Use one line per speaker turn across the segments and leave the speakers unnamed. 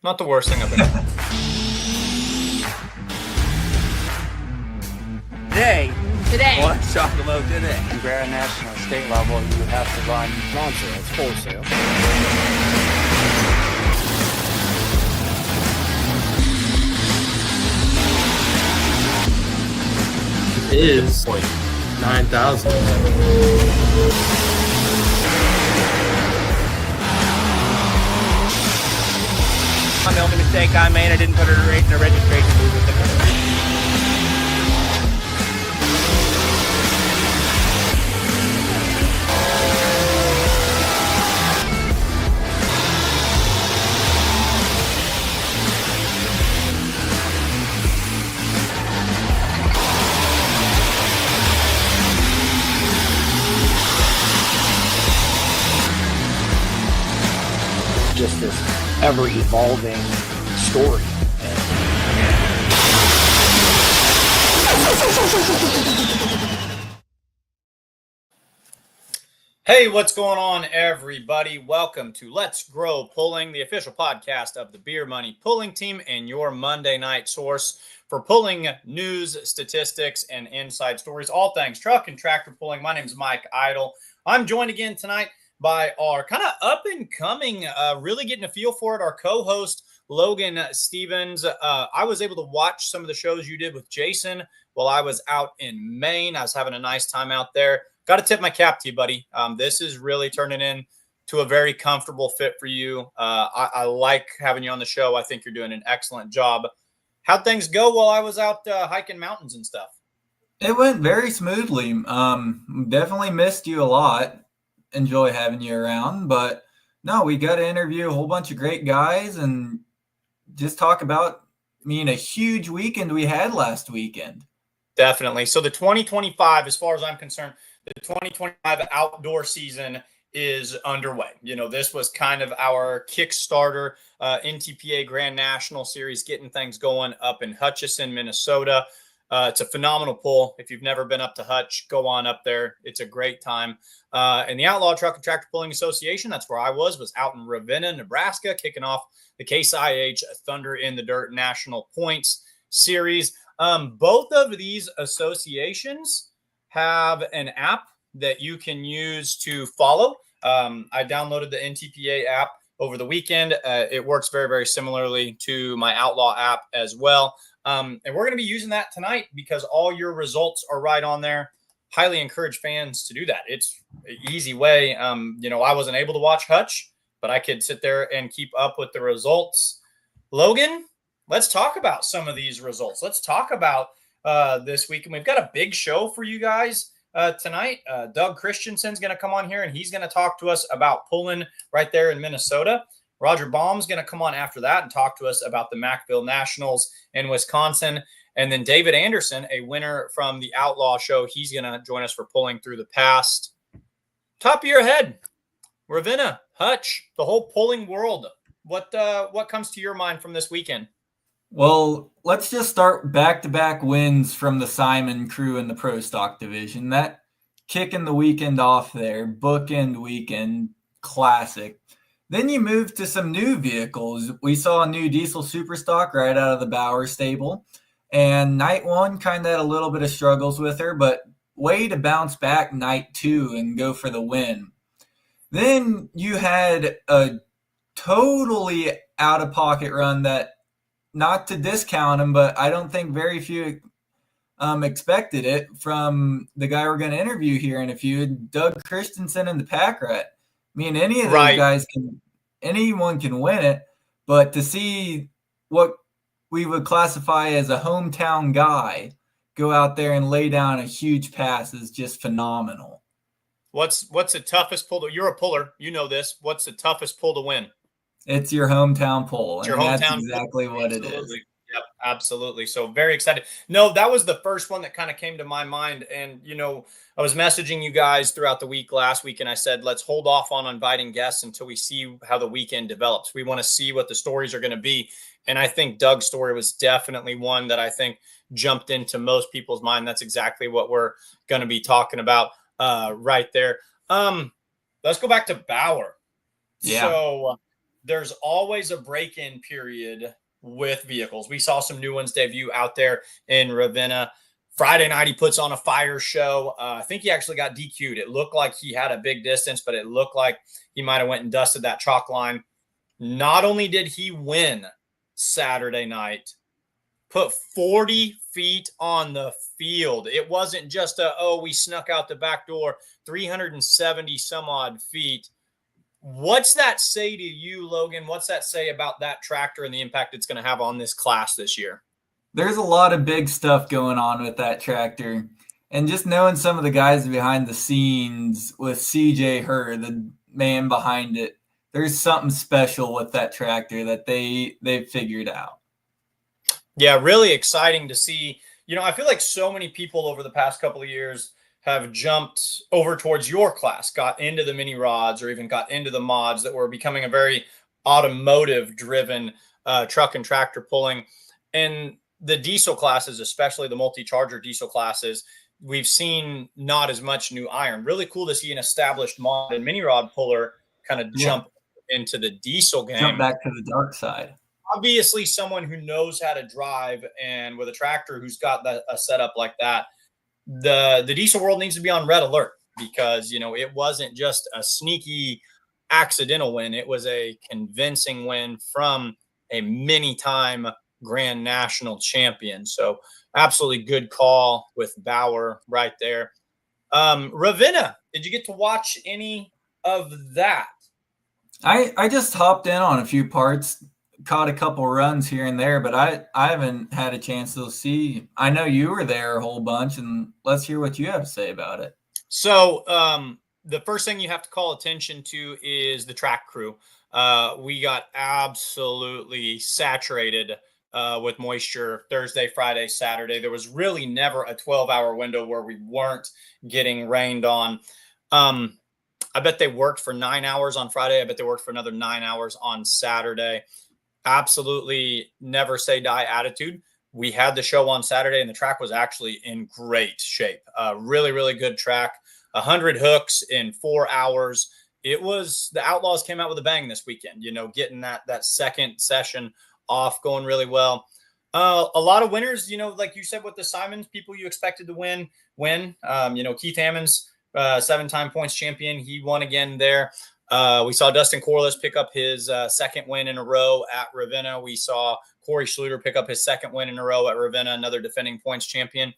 Not the worst thing I've been doing.
Today.
Let's talk about today.
Mackville Nationals state level, you have to run non-sales, wholesale.
It is like 9,000.
The only mistake I made, I didn't put her in the registration booth with the customer.
Just this ever-evolving story.
Hey, what's going on, everybody? Welcome to Let's Grow Pulling, the official podcast of the Beer Money Pulling Team and your Monday night source for pulling news, statistics, and inside stories, all things truck and tractor pulling. My name is Mike Eitel. I'm joined again tonight by our kind of up-and-coming, really getting a feel for it, our co-host, Logan Stevens. I was able to watch some of the shows you did with Jason while I was out in Maine. I was having a nice time out there. Got to tip my cap to you, buddy. This is really turning into a very comfortable fit for you. I like having you on the show. I think you're doing an excellent job. How'd things go while I was out hiking mountains and stuff?
It went very smoothly. Definitely missed you a lot. Enjoy having you around, but no, we got to interview a whole bunch of great guys and just talk about, a huge weekend we had last weekend.
Definitely. So the 2025, as far as I'm concerned, the 2025 outdoor season is underway. This was kind of our Kickstarter NTPA Grand National Series, getting things going up in Hutchinson, Minnesota. It's a phenomenal pull. If you've never been up to Hutch, go on up there. It's a great time. And the Outlaw Truck and Tractor Pulling Association, that's where I was out in Ravenna, Nebraska, kicking off the Case IH Thunder in the Dirt National Points Series. Both of these associations have an app that you can use to follow. I downloaded the NTPA app over the weekend. It works very, very similarly to my Outlaw app as well. And we're going to be using that tonight because all your results are right on there. Highly encourage fans to do that. It's an easy way. I wasn't able to watch Hutch, but I could sit there and keep up with the results. Logan, let's talk about some of these results. Let's talk about this week. And we've got a big show for you guys tonight. Doug Christensen's going to come on here, and he's going to talk to us about pulling right there in Minnesota. Rodger Baum's going to come on after that and talk to us about the Mackville Nationals in Wisconsin. And then David Anderson, a winner from the Outlaw Show, he's going to join us for pulling through the past. Top of your head, Ravenna, Hutch, the whole pulling world. What comes to your mind from this weekend?
Well, let's just start back-to-back wins from the Simon crew in the Pro Stock division. That kicking the weekend off there, bookend weekend, classic. Then you move to some new vehicles. We saw a new diesel super stock right out of the Bauer stable. And night one kind of had a little bit of struggles with her, but way to bounce back night two and go for the win. Then you had a totally out-of-pocket run that, not to discount him, but I don't think very few expected it from the guy we're going to interview here in a few, Doug Christensen and the Pack Rat. Any of those guys anyone can win it, but to see what we would classify as a hometown guy go out there and lay down a huge pass is just phenomenal.
What's the toughest pull? You're a puller. You know this. What's the toughest pull to win?
It's your hometown pull.
It's your hometown
that's exactly
pull.
what
Absolutely.
It is.
Yep, absolutely. So very excited. No, that was the first one that kind of came to my mind. And, I was messaging you guys throughout the week last week, and I said, let's hold off on inviting guests until we see how the weekend develops. We want to see what the stories are going to be. And I think Doug's story was definitely one that I think jumped into most people's mind. That's exactly what we're going to be talking about right there. Let's go back to Bauer.
Yeah.
So there's always a break-in period with vehicles. We saw some new ones debut out there in Ravenna. Friday night, he puts on a fire show. I think he actually got DQ'd. It looked like he had a big distance, but it looked like he might have went and dusted that chalk line. Not only did he win Saturday night, put 40 feet on the field. It wasn't just we snuck out the back door, 370 some odd feet. What's that say to you, Logan? What's that say about that tractor and the impact it's going to have on this class this year?
There's a lot of big stuff going on with that tractor. And just knowing some of the guys behind the scenes with CJ Herr, the man behind it, there's something special with that tractor that they've figured out.
Yeah, really exciting to see. I feel like so many people over the past couple of years have jumped over towards your class, got into the mini rods or even got into the mods that were becoming a very automotive driven truck and tractor pulling. And the diesel classes, especially the multi-charger diesel classes, we've seen not as much new iron. Really cool to see an established mod and mini rod puller kind of jump into the diesel game.
Jump back to the dark side.
Obviously, someone who knows how to drive and with a tractor who's got a setup like that, the diesel world needs to be on red alert because, it wasn't just a sneaky accidental win. It was a convincing win from a many-time Grand National champion. So absolutely good call with Bauer right there. Ravenna, did you get to watch any of that?
I just hopped in on a few parts, caught a couple runs here and there, but I haven't had a chance to see. I know you were there a whole bunch, and let's hear what you have to say about it.
So the first thing you have to call attention to is the track crew. We got absolutely saturated with moisture Thursday, Friday, Saturday. There was really never a 12-hour window where we weren't getting rained on. I bet they worked for 9 hours on Friday. I bet they worked for another 9 hours on Saturday. Absolutely never say die attitude. We had the show on Saturday and the track was actually in great shape. Really, really good track. 100 hooks in 4 hours. It was, the Outlaws came out with a bang this weekend, getting that second session off, going really well. A lot of winners, like you said with the Simons, people you expected to win. Keith Hammonds, 7-time points champion. He won again there. We saw Dustin Corliss pick up his second win in a row at Ravenna. We saw Corey Schluter pick up his second win in a row at Ravenna, another defending points champion.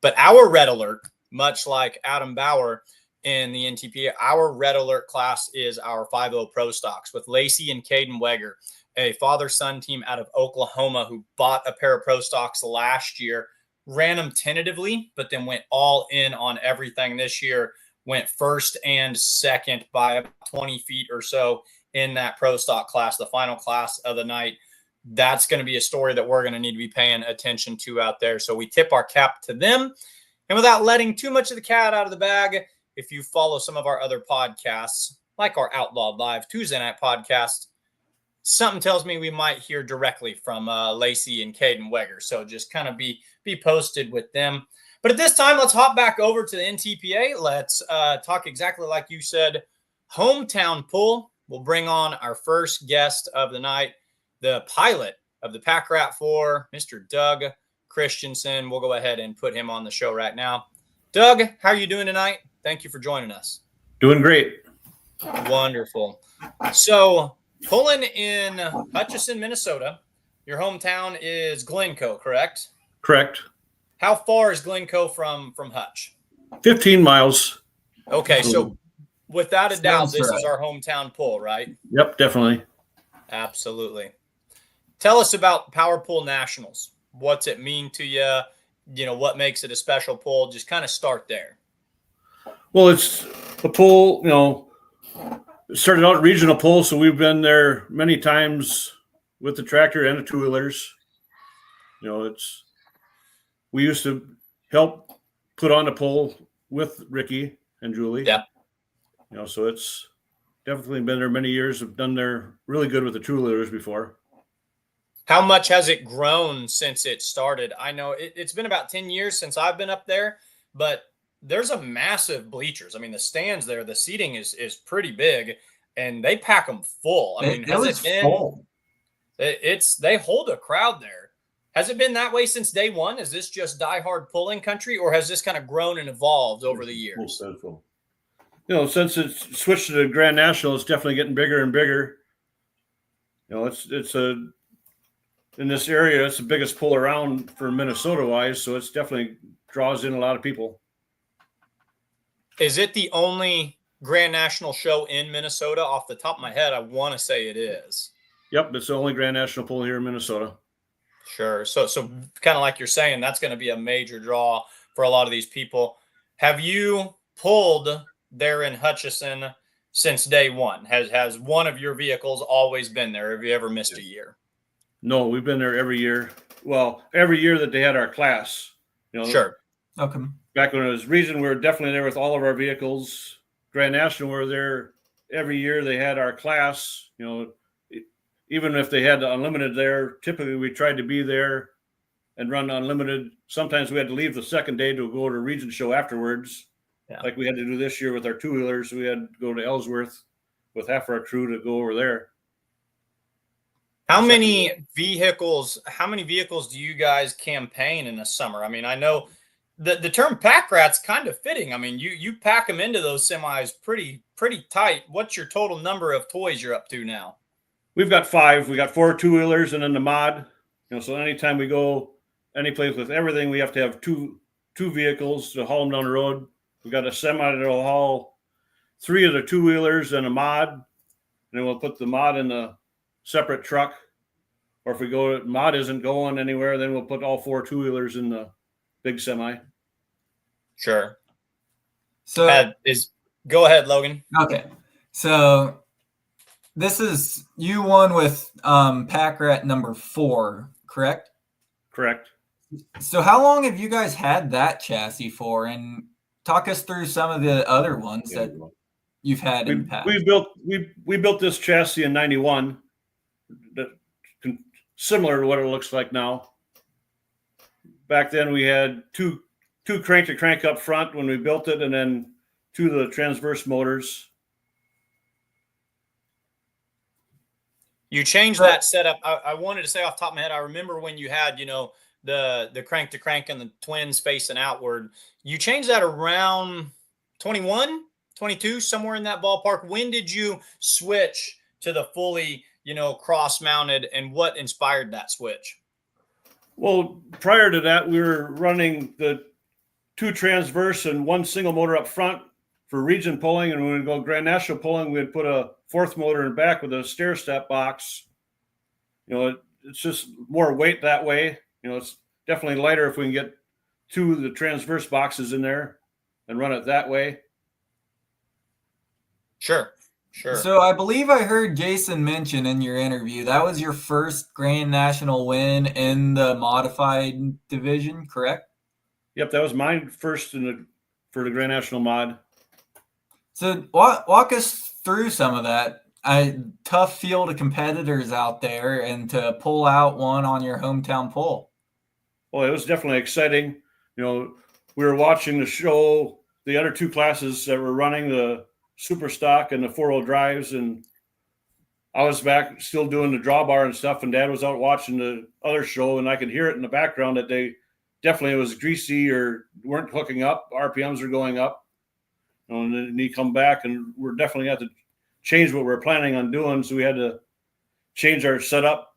But our red alert, much like Adam Bauer in the NTPA, our red alert class is our 5.0 Pro Stocks with Lacey and Caden Weger, a father-son team out of Oklahoma who bought a pair of Pro Stocks last year, ran them tentatively, but then went all in on everything this year, went first and second by about 20 feet or so in that Pro Stock class, the final class of the night. That's going to be a story that we're going to need to be paying attention to out there. So we tip our cap to them. And without letting too much of the cat out of the bag, if you follow some of our other podcasts, like our Outlawed Live Tuesday night podcast, something tells me we might hear directly from Lacey and Caden Weger. So just kind of be posted with them. But at this time, let's hop back over to the NTPA. Let's talk exactly like you said, hometown pull. We'll bring on our first guest of the night, the pilot of the Pack Rat 4, Mr. Doug Christensen. We'll go ahead and put him on the show right now. Doug, how are you doing tonight? Thank you for joining us.
Doing great.
Wonderful. So pulling in Hutchinson, Minnesota, your hometown is Glencoe, correct?
Correct.
How far is Glencoe from Hutch?
15 miles.
Okay, so without a doubt,
Sounds
this
right.
is our hometown pull, right?
Yep, definitely.
Absolutely. Tell us about Power Pull Nationals. What's it mean to you? What makes it a special pull? Just kind of start there.
Well, it's a pull, it started out regional pull, so we've been there many times with the tractor and the two-wheelers. We used to help put on the pull with Ricky and Julie.
Yeah.
So it's definitely been there many years. Have done there really good with the two-wheelers before.
How much has it grown since it started? I know it's been about 10 years since I've been up there, but there's a massive bleachers. I mean, the stands there, the seating is pretty big. and they pack them full. I mean,
it was full.
They hold a crowd there. Has it been that way since day one? Is this just diehard pulling country, or has this kind of grown and evolved over the years?
Full. Since it's switched to the Grand National, it's definitely getting bigger and bigger. It's in this area, it's the biggest pull around for Minnesota wise, so it's definitely draws in a lot of people.
Is it the only Grand National show in Minnesota? Off the top of my head, I want to say it is.
Yep, it's the only Grand National pull here in Minnesota.
Sure. So kind of like you're saying, that's going to be a major draw for a lot of these people. Have you pulled there in Hutchinson since day one? Has one of your vehicles always been there? Have you ever missed a year?
No, we've been there every year. Well, every year that they had our class.
Sure.
Okay.
Back when it was region, we were definitely there with all of our vehicles. Grand National, we were there every year. They had our class. Even if they had the unlimited there, typically we tried to be there and run unlimited. Sometimes we had to leave the second day to go to a region show afterwards. Yeah. Like we had to do this year with our two-wheelers. We had to go to Ellsworth with half our crew to go over there.
How many vehicles do you guys campaign in the summer? I mean, I know the term pack rat's kind of fitting. I mean, you pack them into those semis pretty tight. What's your total number of toys you're up to now?
We've got 5. We got 4 two-wheelers and then the mod. So anytime we go any place with everything, we have to have two vehicles to haul them down the road. We got a semi that'll haul 3 of the two-wheelers and a mod. And then we'll put the mod in a separate truck. Or if mod isn't going anywhere, then we'll put all 4 two-wheelers in the big semi.
Sure. So go ahead, Logan.
Okay. So you won with pack rat number 4, correct?
Correct.
So how long have you guys had that chassis for? And talk us through some of the other ones that you've had in the past.
We built this chassis in '91, similar to what it looks like now. Back then we had two crank to crank up front when we built it, and then 2 of the transverse motors.
You changed that setup. I wanted to say off the top of my head, I remember when you had, the crank to crank and the twins facing outward. You changed that around 21, 22, somewhere in that ballpark. When did you switch to the fully, cross-mounted, and what inspired that switch?
Well, prior to that, we were running the 2 transverse and 1 single motor up front for region pulling, and when we go Grand National pulling, we'd put a 4th motor in back with a stair step box. It's just more weight that way. It's definitely lighter if we can get 2 of the transverse boxes in there and run it that way.
Sure.
So I believe I heard Jason mention in your interview that was your first Grand National win in the modified division, correct?
Yep, that was mine first for the Grand National mod.
So walk us through some of that. Tough field of competitors out there, and to pull out one on your hometown pull.
Well, it was definitely exciting. We were watching the show, the other 2 classes that were running, the super stock and the 4-wheel drives, and I was back still doing the drawbar and stuff, and Dad was out watching the other show, and I could hear it in the background that they definitely was greasy or weren't hooking up. RPMs were going up. And then he come back, and we're definitely have to change what we're planning on doing. So we had to change our setup,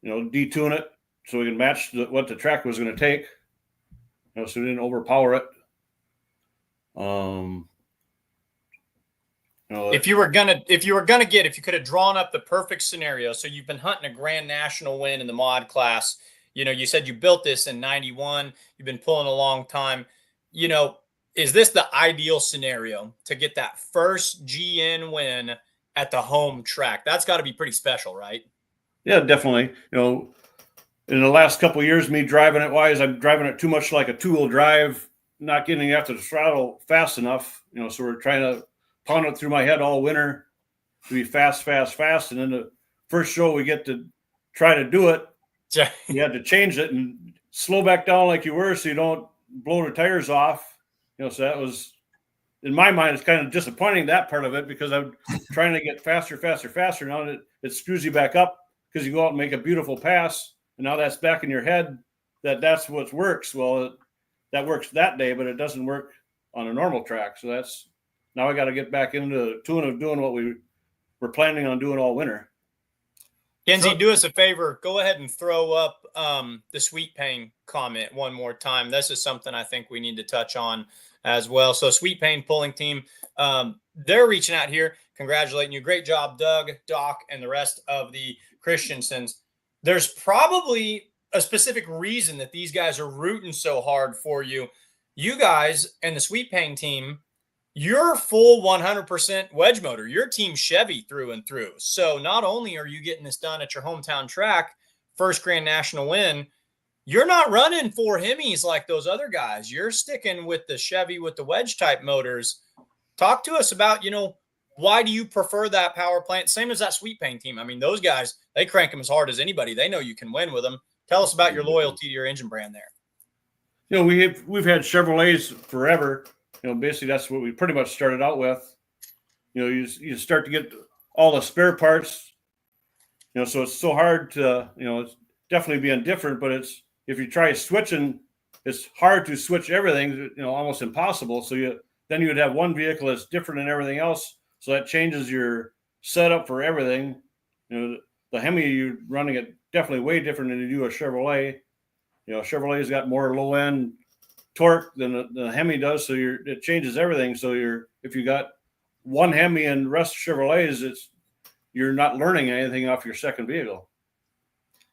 detune it so we can match what the track was going to take. So we didn't overpower it.
If you could have drawn up the perfect scenario, so you've been hunting a Grand National win in the mod class. You said you built this in '91. You've been pulling a long time. Is this the ideal scenario to get that first GN win at the home track? That's got to be pretty special, right?
Yeah, definitely. In the last couple of years, me driving it I'm driving it too much like a 2-wheel drive, not getting after the throttle fast enough. So we're trying to pound it through my head all winter to be fast. And then the first show we get to try to do it, you had to change it and slow back down like you were so you don't blow the tires off. So that was in my mind, it's kind of disappointing, that part of it, because I'm trying to get faster. Now it screws you back up because you go out and make a beautiful pass, and now that's back in your head that's what works. Well, that works that day, but it doesn't work on a normal track. So now I got to get back into the tune of doing what we were planning on doing all winter.
Kenzie, do us a favor. Go ahead and throw up the Sweet Pain comment one more time. This is something I think we need to touch on as well. So Sweet Pain pulling team, they're reaching out here, congratulating you. Great job, Doug, Doc, and the rest of the Christensens. There's probably a specific reason that these guys are rooting so hard for you. You guys and the Sweet Pain team, you're full 100% wedge motor. Your team Chevy through and through. So not only are you getting this done at your hometown track, first Grand National win, you're not running 4 Hemis like those other guys. You're sticking with the Chevy with the wedge type motors. Talk to us about, why do you prefer that power plant? Same as that Sweet Pain team. I mean, those guys, they crank them as hard as anybody. They know you can win with them. Tell us about your loyalty to your engine brand there.
We've had Chevrolets forever. Basically that's what we pretty much started out with. You start to get all the spare parts, so it's so hard to, it's definitely being different, but if you try switching, it's hard to switch everything, almost impossible. So then you would have one vehicle that's different than everything else. So that changes your setup for everything. The Hemi, you're running it definitely way different than you do a Chevrolet. Chevrolet's got more low end torque than the Hemi does, so it changes everything. So if you got one Hemi and the rest of Chevrolets, you're not learning anything off your second vehicle.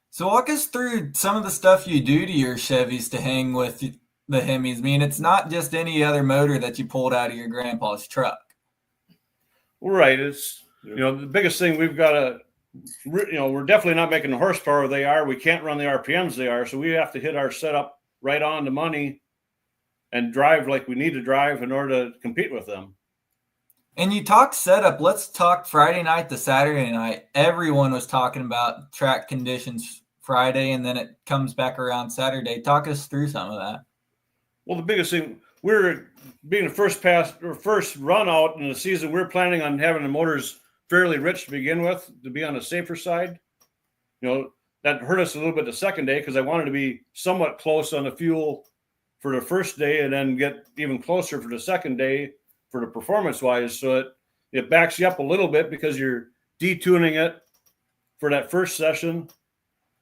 So walk us through some of the stuff you do to your Chevys to hang with the Hemis. I mean, it's not just any other motor that you pulled out of your grandpa's truck.
Right. It's the biggest thing we've got to. We're definitely not making the horsepower they are. We can't run the RPMs they are. So we have to hit our setup right on the money and drive like we need to drive in order to compete with them.
And you talk setup. Let's talk Friday night to Saturday night. Everyone was talking about track conditions Friday, and then it comes back around Saturday. Talk us through some of that.
Well, the biggest thing, we're being the first run out in the season, we're planning on having the motors fairly rich to begin with, to be on the safer side. That hurt us a little bit the second day because I wanted to be somewhat close on the fuel for the first day and then get even closer for the second day for the performance wise. So it backs you up a little bit because you're detuning it for that first session.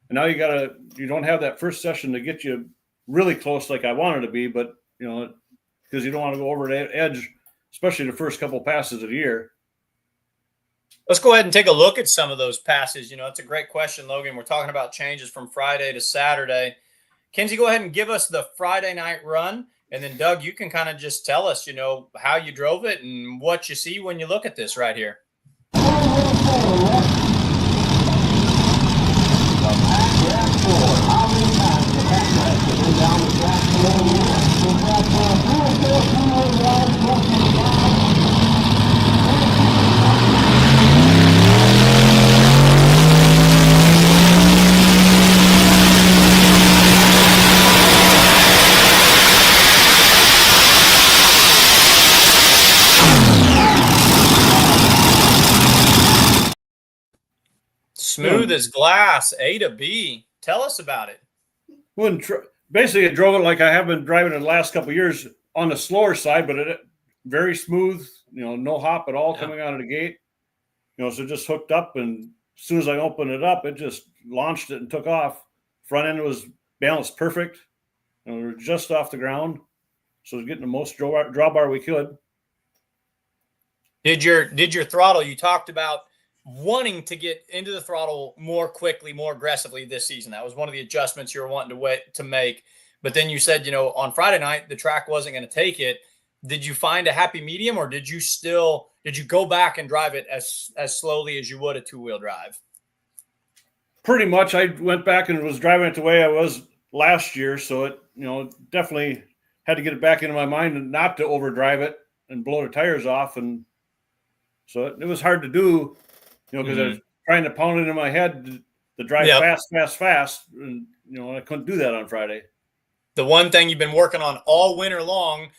And now you don't have that first session to get you really close like I wanted to be, but because you don't want to go over the edge, especially the first couple passes of the year.
Let's go ahead and take a look at some of those passes. It's a great question, Logan. We're talking about changes from Friday to Saturday. Kenzie, go ahead and give us the Friday night run. And then, Doug, you can kind of just tell us, how you drove it and what you see when you look at this right here. Smooth as glass, A to B. Tell us about it.
Basically, I drove it like I have been driving it the last couple of years on the slower side, but it very smooth, no hop at all coming out of the gate. So it just hooked up, and as soon as I opened it up, it just launched it and took off. Front end was balanced perfect. We were just off the ground, so it was getting the most drawbar we could.
Did your throttle, you talked about wanting to get into the throttle more quickly, more aggressively this season. That was one of the adjustments you were wanting to make. But then you said, on Friday night, the track wasn't going to take it. Did you find a happy medium, or did you go back and drive it as slowly as you would a two-wheel drive?
Pretty much. I went back and was driving it the way I was last year. So it, definitely had to get it back into my mind and not to overdrive it and blow the tires off. And so it was hard to do. Because I was trying to pound it in my head to drive fast. And, I couldn't do that on Friday.
The one thing you've been working on all winter long,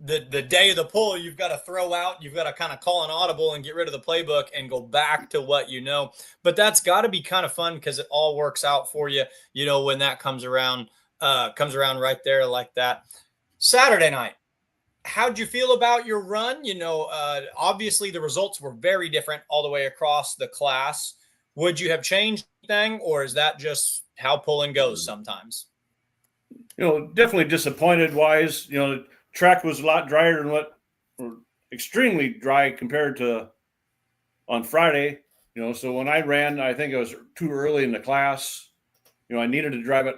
the day of the pull, you've got to throw out, you've got to kind of call an audible and get rid of the playbook and go back to what you know. But that's got to be kind of fun because it all works out for you, when that comes around right there like that. Saturday night, how'd you feel about your run? Obviously the results were very different all the way across the class. Would you have changed anything, or is that just how pulling goes sometimes?
Definitely disappointed wise. The track was a lot drier than or extremely dry compared to on Friday. So when I ran, I think it was too early in the class. I needed to drive it.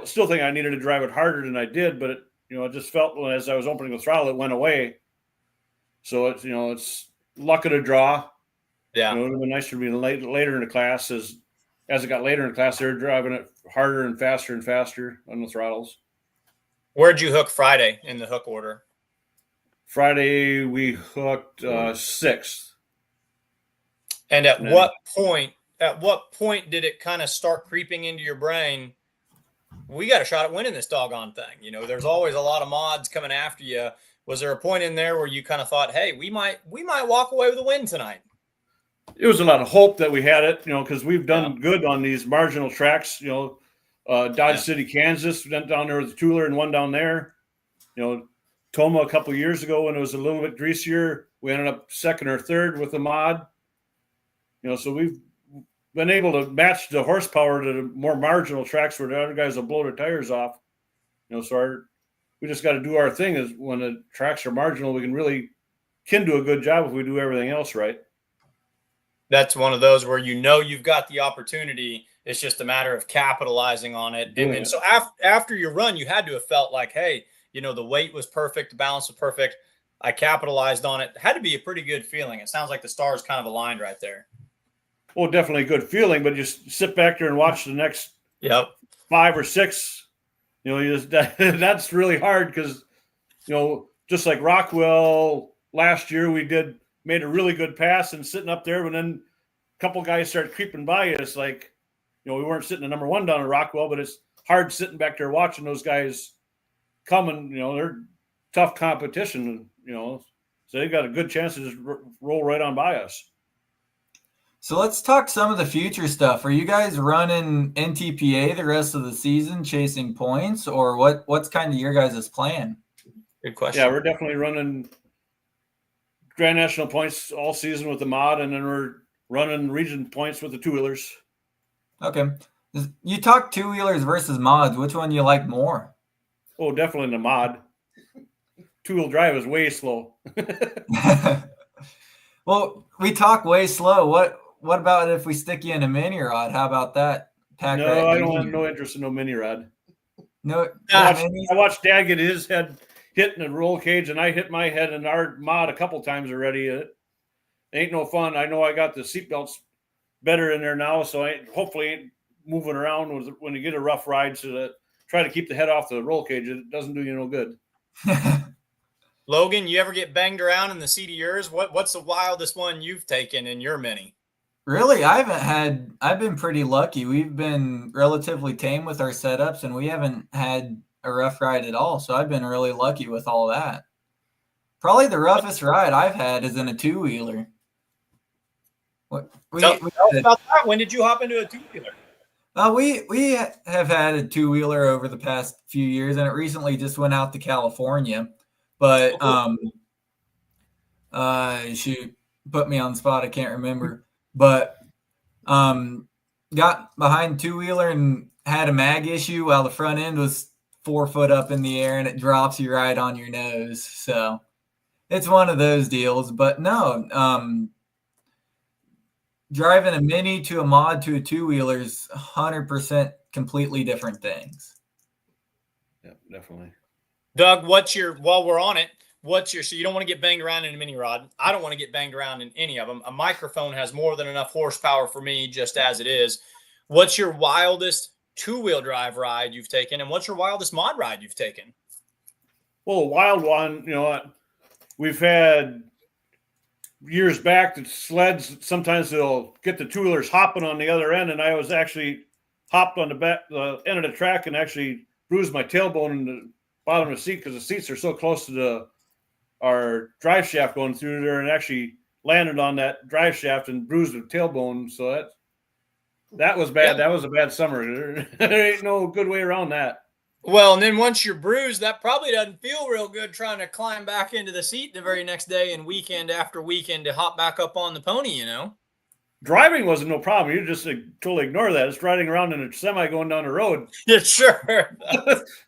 Still think I needed to drive it harder than I did, but it just felt as I was opening the throttle, it went away. So it's luck of the draw.
Yeah.
It would have been nicer to be later in the class. As it got later in the class, they were driving it harder and faster on the throttles.
Where'd you hook Friday in the hook order?
Friday we hooked sixth.
And at what point did it kind of start creeping into your brain? We got a shot at winning this doggone thing. There's always a lot of mods coming after you. Was there a point in there where you kind of thought, hey, we might walk away with a win tonight?
It was a lot of hope that we had it, because we've done good on these marginal tracks. Dodge City, Kansas, went down there with a tooler and one down there. Toma a couple of years ago when it was a little bit greasier, we ended up second or third with the mod. So we've been able to match the horsepower to the more marginal tracks where the other guys will blow their tires off. So we just got to do our thing. Is when the tracks are marginal, we can do a good job if we do everything else right.
That's one of those where you've got the opportunity. It's just a matter of capitalizing on it. And so after your run, you had to have felt like, hey, the weight was perfect, the balance was perfect. I capitalized on it. It had to be a pretty good feeling. It sounds like the stars kind of aligned right there.
Well, definitely a good feeling, but just sit back there and watch the next 5 or 6. That's really hard because, just like Rockwell last year, made a really good pass and sitting up there, but then a couple guys started creeping by us. Like, we weren't sitting at number 1 down at Rockwell, but it's hard sitting back there watching those guys coming. They're tough competition, so they got a good chance to just roll right on by us.
So let's talk some of the future stuff. Are you guys running NTPA the rest of the season, chasing points, or what's kind of your guys' plan?
Good question.
Yeah, we're definitely running Grand National points all season with the mod, and then we're running region points with the two-wheelers. Okay.
You talk two-wheelers versus mods. Which one you like more?
Oh, definitely the mod. Two-wheel drive is way slow.
Well, we talk way slow. What about if we stick you in a mini rod? How about that?
I don't have no interest in no mini rod.
No,
I watched Dad get his head hit in the roll cage, and I hit my head in our mod a couple times already. It ain't no fun. I know I got the seatbelts better in there now, so I hopefully ain't moving around when you get a rough ride. So that try to keep the head off the roll cage. It doesn't do you no good.
Logan, you ever get banged around in the seat of yours? What's the wildest one you've taken in your mini?
Really, I've been pretty lucky. We've been relatively tame with our setups, and we haven't had a rough ride at all. So I've been really lucky with all that. Probably the roughest ride I've had is in a two-wheeler.
Tell us about that. When did you hop into a two-wheeler?
We have had a two-wheeler over the past few years, and it recently just went out to California. But shoot, put me on the spot. I can't remember. But got behind two-wheeler and had a mag issue while the front end was 4 foot up in the air, and it drops you right on your nose. So it's one of those deals. But no, driving a mini to a mod to a two-wheeler is 100% completely different things.
Yeah, definitely.
Doug, while we're on it, so you don't want to get banged around in a mini rod. I don't want to get banged around in any of them. A microphone has more than enough horsepower for me just as it is. What's your wildest two-wheel drive ride you've taken, and what's your wildest mod ride you've taken?
Well, a wild one, we've had years back that sleds, sometimes they'll get the two-wheelers hopping on the other end, and I was actually hopped on the end of the track and actually bruised my tailbone bottom of the seat because the seats are so close to our drive shaft going through there, and actually landed on that drive shaft and bruised the tailbone. So that was bad.
Yep.
That was a bad summer. There ain't no good way around that.
Well, and then once you're bruised, that probably doesn't feel real good trying to climb back into the seat the very next day and weekend after weekend to hop back up on the pony, you know?
Driving wasn't no problem. You just totally ignore that. It's riding around in a semi going down the road.
Yeah, sure.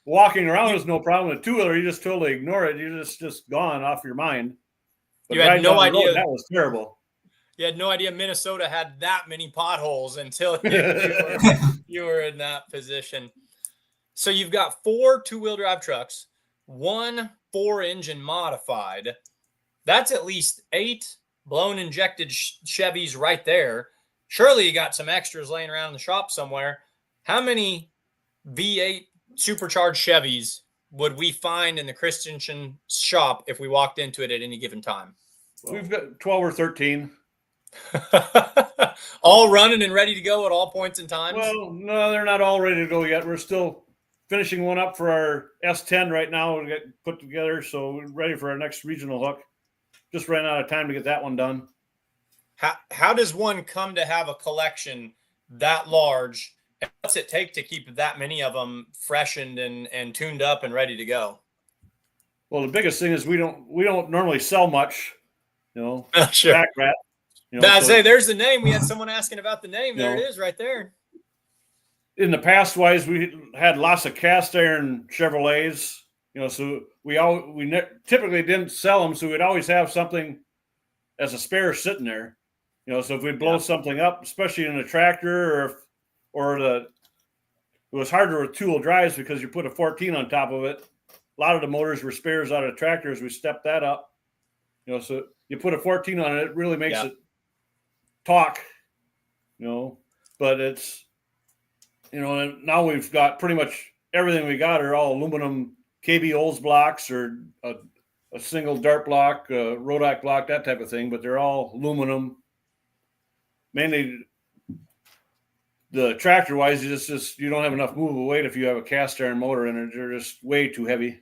Walking around is no problem. A two-wheeler, you just totally ignore it. You're just gone off your mind. But
You had
riding
no
down the
idea.
road, that was terrible.
You had no idea Minnesota had that many potholes until you were in that position. So you've got 4 two-wheel drive trucks, 1 4-engine modified. That's at least 8 blown injected Chevys right there. Surely you got some extras laying around in the shop somewhere. How many V8 supercharged Chevys would we find in the Christensen shop if we walked into it at any given time?
We've got 12 or 13.
All running and ready to go at all points in time?
Well, no, they're not all ready to go yet. We're still finishing one up for our S10 right now. We get put together, so we're ready for our next regional hook. Just ran out of time to get that one done.
How does one come to have a collection that large? And what's it take to keep that many of them freshened and tuned up and ready to go?
Well, the biggest thing is we don't normally sell much, you know.
Sure.
Back rat. You
I
so
say there's the name. We had someone asking about the name. There
No.
it is, right there.
in the past wise, we had lots of cast iron Chevrolets, you know, so we typically didn't sell them. So we'd always have something as a spare sitting there, you know, so if we blow something up, especially in a tractor it was harder with two-wheel drives because you put a 14 on top of it. A lot of the motors were spares out of tractors. We stepped that up, you know, so you put a 14 on it, it really makes it talk, you know, but it's, you know, and now we've got pretty much everything we got are all aluminum KB Olds blocks or a single dart block, Rodak block, that type of thing, but they're all aluminum. Mainly the tractor wise, you don't have enough movable weight if you have a cast iron motor in it. They're just way too heavy.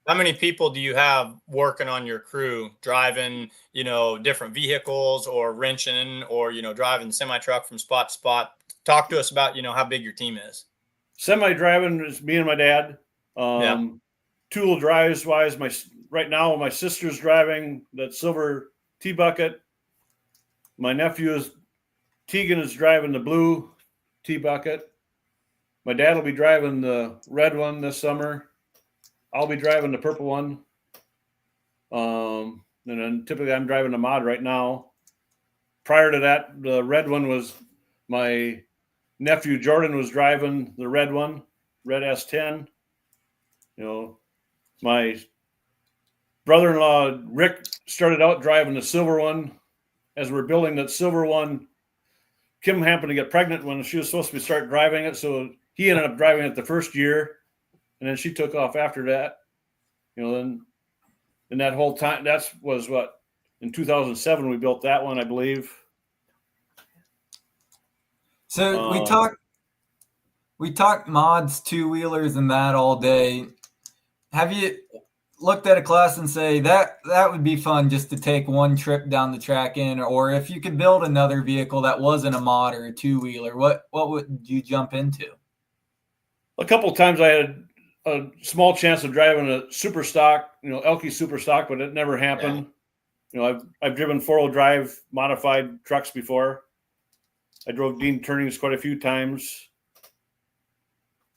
How many people do you have working on your crew, driving, you know, different vehicles or wrenching or, you know, driving semi-truck from spot to spot? Talk to us about, you know, how big your team is.
Semi-driving is me and my dad. Two-wheel drives wise, right now my sister's driving that silver T-bucket. My nephew Tegan is driving the blue T-bucket. My dad will be driving the red one this summer. I'll be driving the purple one. And then typically I'm driving the mod right now. Prior to that, the red one was my nephew Jordan was driving the red one, red S10. You know, my brother-in-law Rick started out driving the silver one. As we're building that silver one, Kim happened to get pregnant when she was supposed to start driving it, so he ended up driving it the first year, and then she took off after that. You know, then in that whole time, that was what, in 2007 we built that one, I believe.
So we talked mods, two-wheelers, and that all day. Have you looked at a class and say that would be fun just to take one trip down the track in, or if you could build another vehicle that wasn't a mod or a two-wheeler, what would you jump into?
A couple of times I had a small chance of driving a super stock, you know, Elke super stock, but it never happened. Yeah. You know, I've driven four-wheel drive modified trucks before. I drove Dean Turnings quite a few times.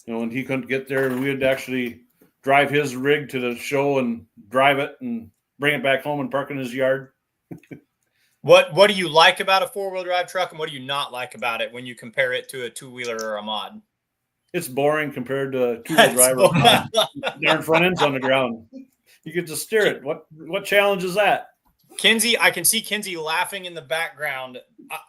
You know, when he couldn't get there, we would actually drive his rig to the show and drive it and bring it back home and park in his yard.
What do you like about a four-wheel drive truck, and what do you not like about it when you compare it to a two-wheeler or a mod?
It's boring compared to a two-wheel drive. Darn front ends on the ground. You get to steer it. What challenge is that?
Kinsey, I can see Kinsey laughing in the background.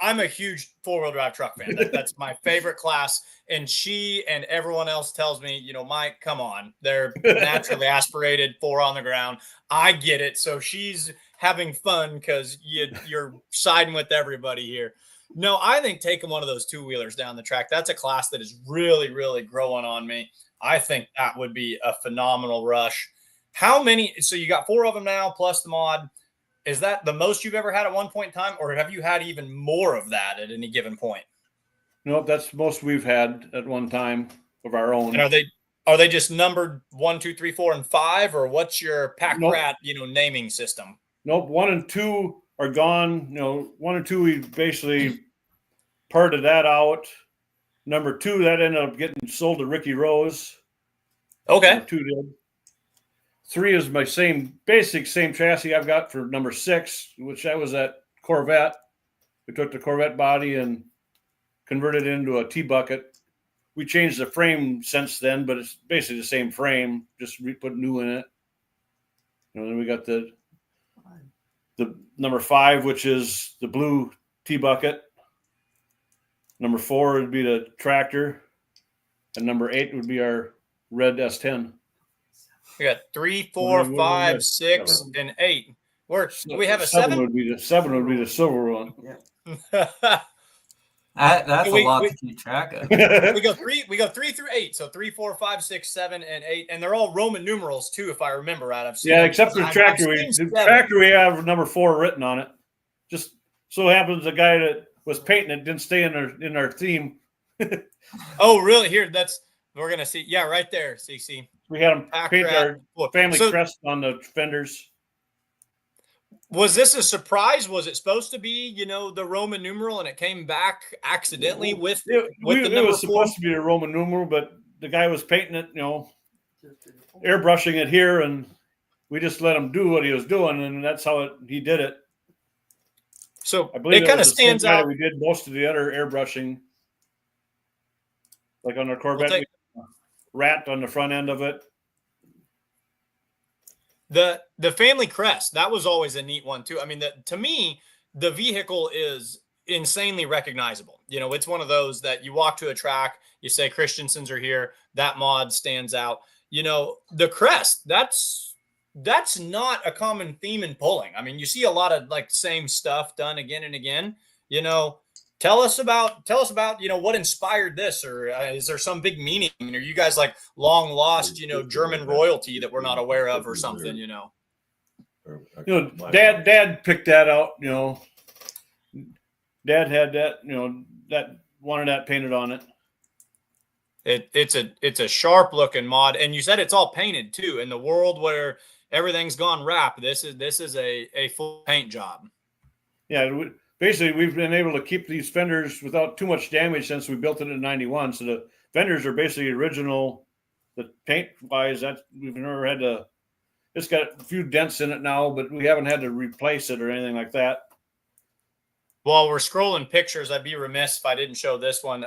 I'm a huge four-wheel drive truck fan. That's my favorite class. And she and everyone else tells me, you know, Mike, come on. They're naturally aspirated, four on the ground. I get it. So she's having fun because you're siding with everybody here. No, I think taking one of those two-wheelers down the track, that's a class that is really, really growing on me. I think that would be a phenomenal rush. How many? So you got 4 of them now, plus the mod. Is that the most you've ever had at one point in time, or have you had even more of that at any given point?
Nope, that's most we've had at one time of our own.
And are they just numbered 1, 2, 3, 4, and 5, or what's your pack rat, naming system?
Nope, 1 and 2 are gone. 1 and 2 we basically parted that out. Number 2 that ended up getting sold to Ricky Rose.
Okay.
Number 2 did. 3 is my same chassis I've got for number 6, which I was at Corvette. We took the Corvette body and converted it into a T-bucket. We changed the frame since then, but it's basically the same frame, just put new in it. Then we got the number 5, which is the blue T-bucket. Number 4 would be the tractor, and number 8 would be our red S10.
We got 3, 4, 5, 6, and 8. We have a 7.
Would be the 7 would be the silver one.
That's a lot to keep track of.
We go 3 through 8. So 3, 4, 5, 6, 7, and 8, and they're all Roman numerals too, if I remember right.
Except for the tractor. The tractor we have number 4 written on it. Just so happens the guy that was painting it didn't stay in our theme.
Oh, really? Here, we're gonna see. Yeah, right there. See.
We had him paint our family crest on the fenders.
Was this a surprise? Was it supposed to be, the Roman numeral, and it came back accidentally with the number 4?
It was supposed to be a Roman numeral, but the guy was painting it, airbrushing it here, and we just let him do what he was doing, and that's how he did it.
So
I believe
it kind of stands out.
We did most of the other airbrushing, like on our Corvette, we rat on the front end of it.
The family crest, that was always a neat one too. I mean, to me, the vehicle is insanely recognizable. It's one of those that you walk to a track, you say Christensens are here, that mod stands out. The crest, that's not a common theme in pulling. I mean, you see a lot of same stuff done again and again. Tell us about what inspired this, or is there some big meaning? I mean, are you guys long lost German royalty that we're not aware of or something?
Dad picked that out. Dad had that. That wanted that painted on it.
It's a sharp looking mod, and you said it's all painted too. In the world where everything's gone wrap, this is a full paint job.
Yeah. Basically, we've been able to keep these fenders without too much damage since we built it in '91. So the fenders are basically original. The paint-wise, we've never had to. It's got a few dents in it now, but we haven't had to replace it or anything like that.
While we're scrolling pictures, I'd be remiss if I didn't show this one.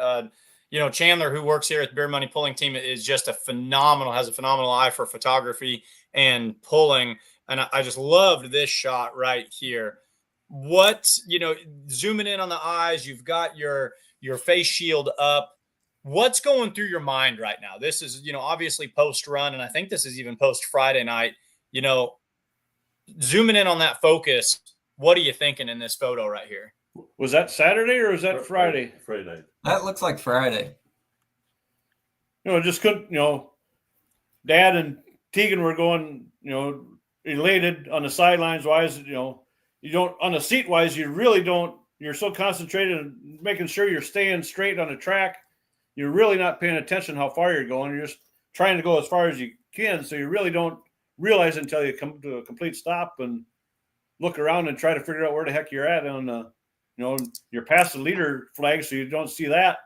Chandler, who works here at the Beer Money Pulling Team, is just has a phenomenal eye for photography and pulling. And I just loved this shot right here. Zooming in on the eyes, you've got your face shield up. What's going through your mind right now? This is, obviously post run, and I think this is even post Friday night. Zooming in on that focus, what are you thinking in this photo right here?
Was that Saturday or was that Friday?
Friday night.
That looks like Friday.
Just couldn't, Dad and Tegan were going, elated on the sidelines wise, you don't, on the seat wise, you really don't, you're so concentrated on making sure you're staying straight on the track. You're really not paying attention how far you're going. You're just trying to go as far as you can. So you really don't realize until you come to a complete stop and look around and try to figure out where the heck you're at on the, you're past the leader flag. So you don't see that.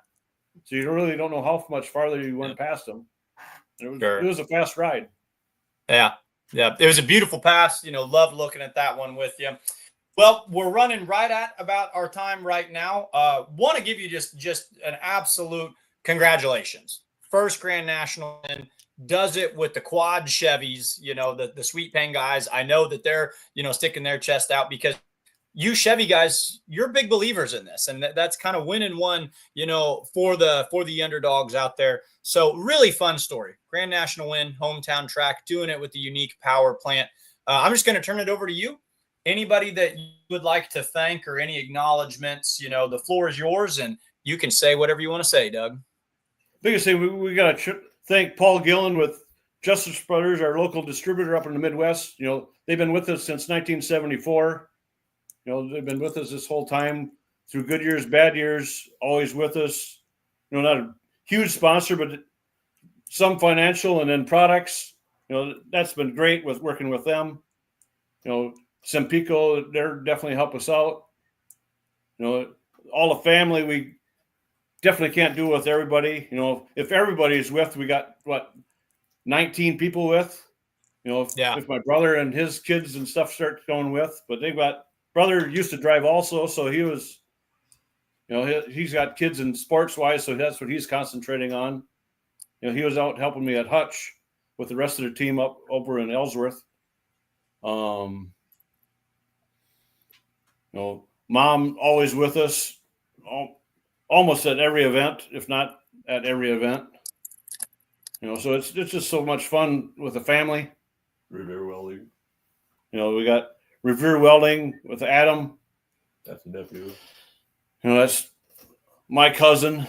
So you really don't know how much farther you went past them. It was a fast ride.
Yeah. It was a beautiful pass. Love looking at that one with you. Well, we're running right at about our time right now. Want to give you just an absolute congratulations. First Grand National win, does it with the quad Chevys, the Sweet Pain guys. I know that they're, sticking their chest out because you Chevy guys, you're big believers in this. And that's kind of winning one, for the underdogs out there. So really fun story. Grand National win, hometown track, doing it with the unique power plant. I'm just going to turn it over to you. anybody that you would like to thank or any acknowledgments, the floor is yours and you can say whatever you want to say, Doug.
Biggest thing, we got to thank Paul Gillen with Justice Brothers, our local distributor up in the Midwest. They've been with us since 1974. They've been with us this whole time through good years, bad years, always with us. Not a huge sponsor, but some financial and then products. That's been great with working with them. Sempico, they're definitely help us out. All the family, we definitely can't do it with everybody. If everybody's with, we got 19 people with. If my brother and his kids and stuff start going with, but they've got brother used to drive also, so he was, he's got kids in sports wise, so that's what he's concentrating on. He was out helping me at Hutch with the rest of the team up over in Ellsworth. Mom always with us, almost at every event, if not at every event. So it's just so much fun with the family.
Revere Welding.
We got Revere Welding with Adam.
That's a nephew.
That's my cousin.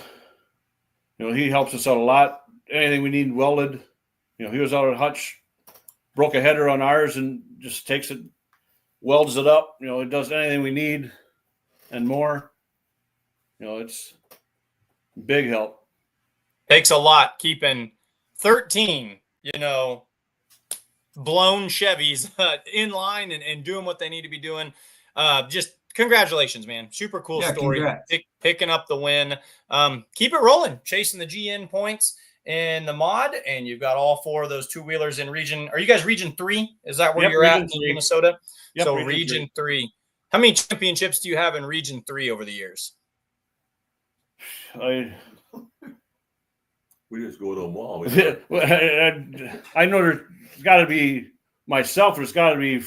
He helps us out a lot. Anything we need welded. He was out at Hutch, broke a header on ours and just takes it, welds it up. It does anything we need and more. It's big help.
Takes a lot keeping 13, blown Chevys in line and doing what they need to be doing. Just congratulations, man. Super cool story. Picking up the win. Keep it rolling, chasing the GN points in the mod, and you've got all 4 of those two-wheelers in region. Are you guys region 3? Is that where you're at in Minnesota?
Yep,
so region 3. How many championships do you have in region 3 over the years?
We just go to them all.
I know there's got to be myself. There's got to be at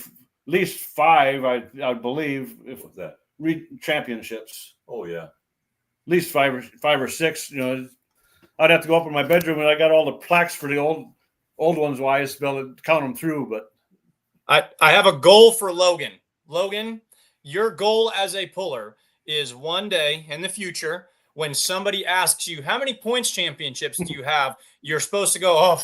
least 5. I believe. If
What's that?
Championships.
Oh yeah.
At least 5 or 6. I'd have to go up in my bedroom and I got all the plaques for the old ones. Wise to be able to count them through. But
I have a goal for Logan. Logan, your goal as a puller is one day in the future, when somebody asks you, how many points championships do you have? You're supposed to go, oh,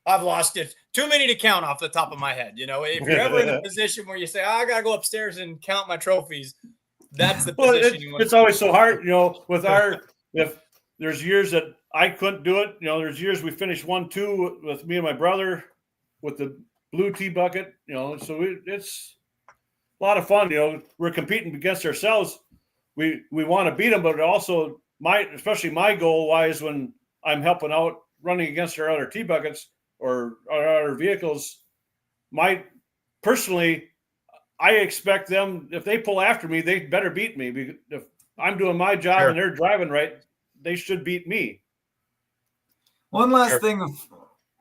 I've lost it. Too many to count off the top of my head. If you're ever in a position where you say, I got to go upstairs and count my trophies, that's the position you want.
It's always so hard, with if there's years that I couldn't do it. There's years we finished 1-2 with me and my brother with the blue tea bucket, so it's a lot of fun. We're competing against ourselves. We want to beat them, but also especially my goal wise when I'm helping out running against our other T buckets or our other vehicles. Personally, I expect them, if they pull after me, they better beat me, because if I'm doing my job and they're driving right, they should beat me.
One last thing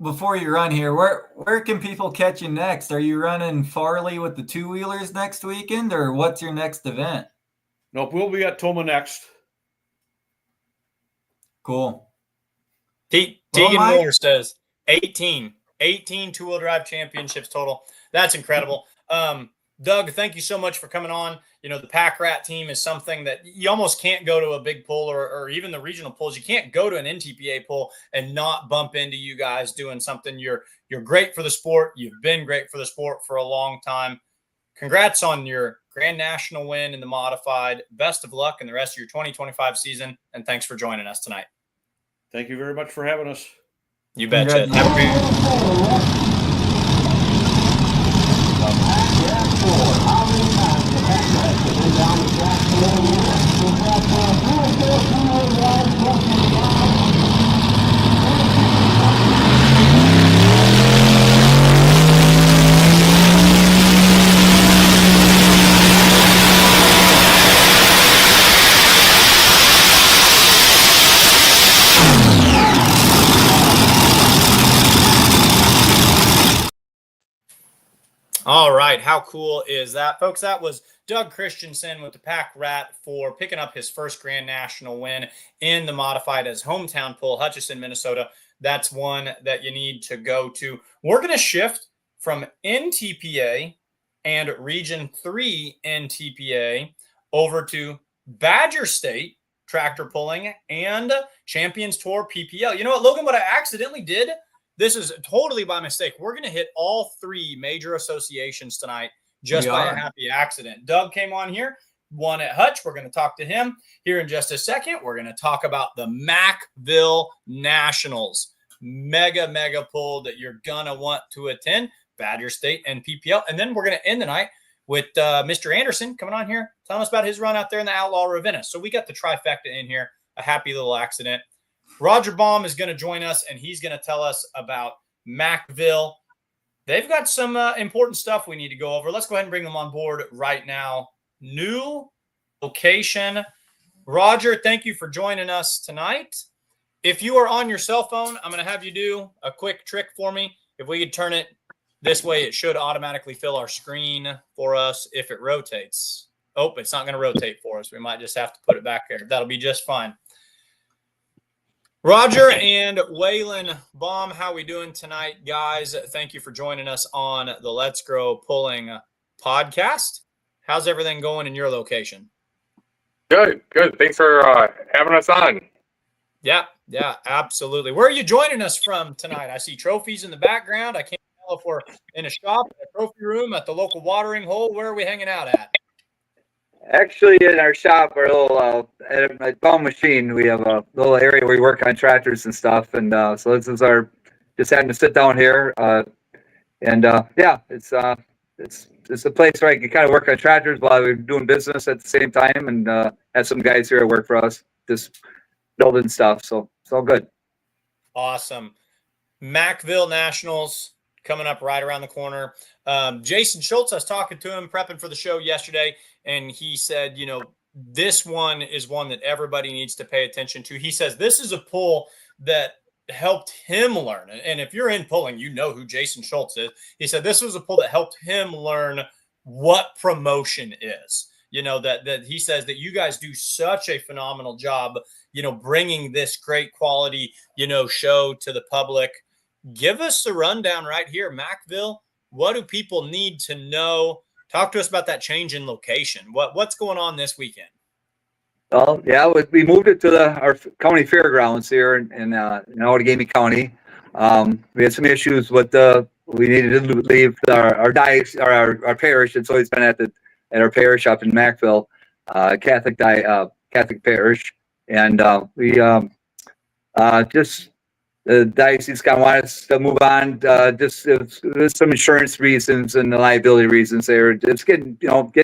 before you run here, where can people catch you next? Are you running Farley with the two-wheelers next weekend, or what's your next event?
Nope, we'll be at Toma next.
Cool.
Tegan Moore says 18 two-wheel drive championships total. That's incredible. Doug, thank you so much for coming on. The Pack Rat team is something that you almost can't go to a big pull or even the regional pulls. You can't go to an NTPA pull and not bump into you guys doing something. You're great for the sport. You've been great for the sport for a long time. Congrats on your Grand National win in the modified. Best of luck in the rest of your 2025 season, and thanks for joining us tonight.
Thank you very much for having us.
You betcha. Have a great All right. How cool is that, folks? That was Doug Christensen with the Pack Rat for picking up his first Grand National win in the modified as hometown pull, Hutchinson, Minnesota. That's one that you need to go to. We're going to shift from NTPA and Region 3 NTPA over to Badger State tractor pulling and Champions Tour PPL. You know what, Logan, what I accidentally did, this is totally by mistake. We're going to hit all 3 major associations tonight just by a happy accident. Doug came on here, won at Hutch. We're going to talk to him here in just a second. We're going to talk about the Mackville Nationals. Mega pull that you're going to want to attend. Badger State and PPL. And then we're going to end the night with Mr. Anderson coming on here, telling us about his run out there in the Outlaw Ravenna. So we got the trifecta in here, a happy little accident. Rodger Baum is going to join us, and he's going to tell us about Mackville. They've got some important stuff we need to go over. Let's go ahead and bring them on board right now. New location. Rodger, thank you for joining us tonight. If you are on your cell phone, I'm going to have you do a quick trick for me. If we could turn it this way, it should automatically fill our screen for us if it rotates. Oh, it's not going to rotate for us. We might just have to put it back there. That'll be just fine. Rodger and Waylon Baum, how we doing tonight, guys? Thank you for joining us on the Let's Grow Pulling podcast. How's everything going in your location?
Good. Thanks for having us on.
Yeah, absolutely. Where are you joining us from tonight? I see trophies in the background. I can't tell if we're in a shop, a trophy room, at the local watering hole. Where are we hanging out at?
Actually, in our shop, our little at Baum Machine, we have a little area where we work on tractors and stuff. And so this is our just having to sit down here. It's a place where I can kind of work on tractors while we're doing business at the same time, and have some guys here that work for us, just building stuff. So it's all good.
Awesome. Mackville Nationals coming up right around the corner. Jason Schultz, I was talking to him, prepping for the show yesterday, and he said, this one is one that everybody needs to pay attention to. He says this is a pull that helped him learn. And if you're in pulling, you know who Jason Schultz is. He said this was a pull that helped him learn what promotion is. That he says that you guys do such a phenomenal job, bringing this great quality, show to the public. Give us a rundown right here, Mackville. What do people need to know? Talk to us about that change in location. What's going on this weekend?
Well, yeah, we moved it to our county fairgrounds here in Outagamie County. We had some issues with we needed to leave our diocese, our parish. It's always been at our parish up in Mackville, Catholic parish, and we just the diocese kind of wanted us to move on. There's some insurance reasons and the liability reasons there. It's getting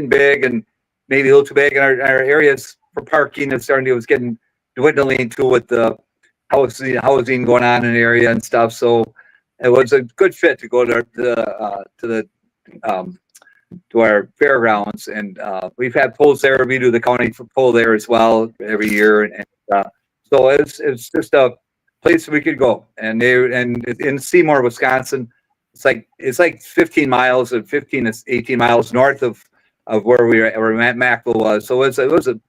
big and maybe a little too big, and our areas for parking is getting dwindling too with the housing going on in the area and stuff. So it was a good fit to go to our fairgrounds, and we've had pulls there. We do the county pull there as well every year, and so it's just a place we could go. And in Seymour, Wisconsin, it's like 15 miles and 15 to 18 miles north of where where Mackville was. So it was a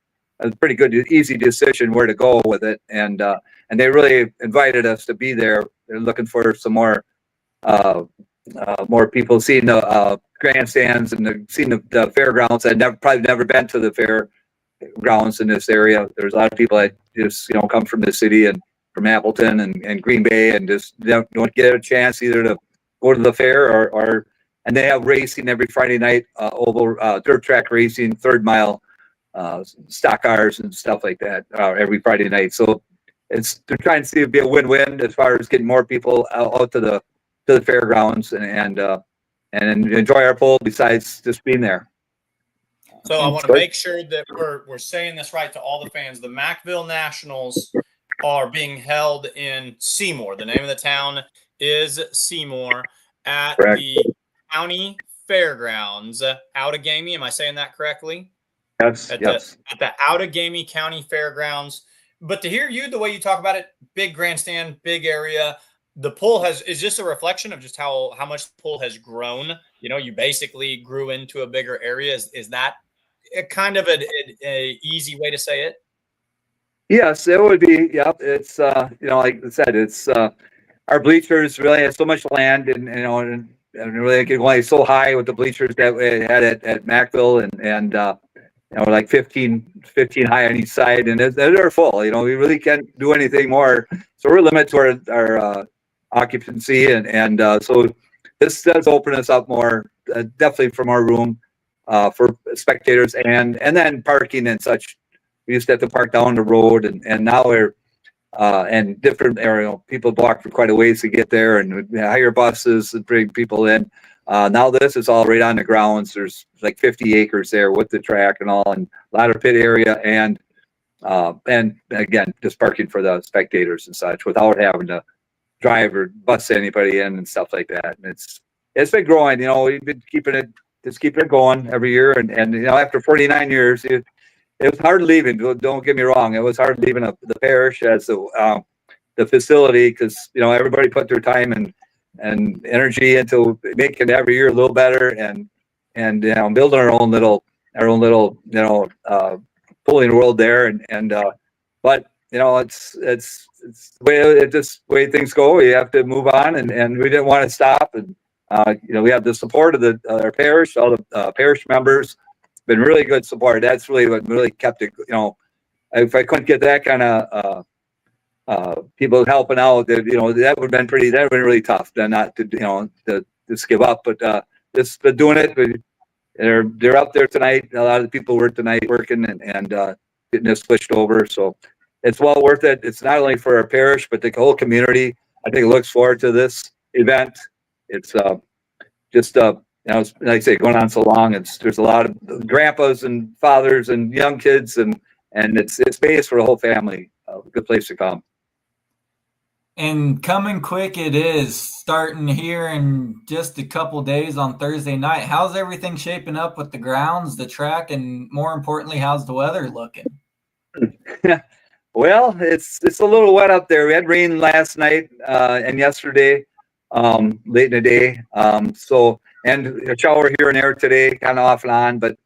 pretty good, easy decision where to go with it, and they really invited us to be there. They're looking for some more people seeing the grandstands and seeing the fairgrounds. I'd probably never been to the fairgrounds in this area. There's a lot of people that just come from the city and from Appleton and Green Bay, and just don't get a chance either to go to the fair and they have racing every Friday night, oval dirt track racing, 3rd mile stock cars and stuff like that every Friday night. So they're trying to see it be a win-win as far as getting more people out to the fairgrounds and enjoy our pull besides just being there.
So I want to make sure that we're saying this right to all the fans. The Mackville Nationals are being held in Seymour. The name of the town is Seymour at
Correct.
The county fairgrounds. Outagamie, am I saying that correctly?
Yes.
At the Outagamie County Fairgrounds. But to hear you, the way you talk about it, big grandstand, big area. The pull is just a reflection of just how much the pull has grown. You basically grew into a bigger area. Is that a kind of a easy way to say it?
Yes, it would be. Yep. It's like I said, it's our bleachers really have so much land, and and really get going so high with the bleachers that we had at Mackville and like 15 high on each side, and they're full. We really can't do anything more, so we're limited to our occupancy, and so this does open us up more, definitely for more room for spectators, and then parking and such. We used to have to park down the road, and now we're and different area. People walk for quite a ways to get there, and we hire buses and bring people in. Now this is all right on the grounds. There's like 50 acres there with the track and all, and a lot of pit area, and again, just parking for the spectators and such without having to drive or bus anybody in and stuff like that. And it's been growing. We've been keeping it going every year, and after 49 years, it was hard leaving. Don't get me wrong. It was hard leaving the parish as the facility, because everybody put their time and energy into making every year a little better, and building our own little pulling world there, but it's the way things go. You have to move on, and we didn't want to stop, and we have the support of our parish, all the parish members. It's been really good support. That's really what really kept it. If I couldn't get that kind of people helping out, that that would have been really tough. Then not to just give up, but just doing it. They're up there tonight. A lot of the people were tonight working and getting this switched over. So it's well worth it. It's not only for our parish, but the whole community. I think looks forward to this event. It's just like I say, going on so long. There's a lot of grandpas and fathers and young kids, and it's based for the whole family. A good place to come.
And coming quick it is, starting here in just a couple days on Thursday night. How's everything shaping up with the grounds, the track, and more importantly, how's the weather looking?
Well, it's a little wet up there. We had rain last night and yesterday, late in the day. And a shower here and there today, kind of off and on. But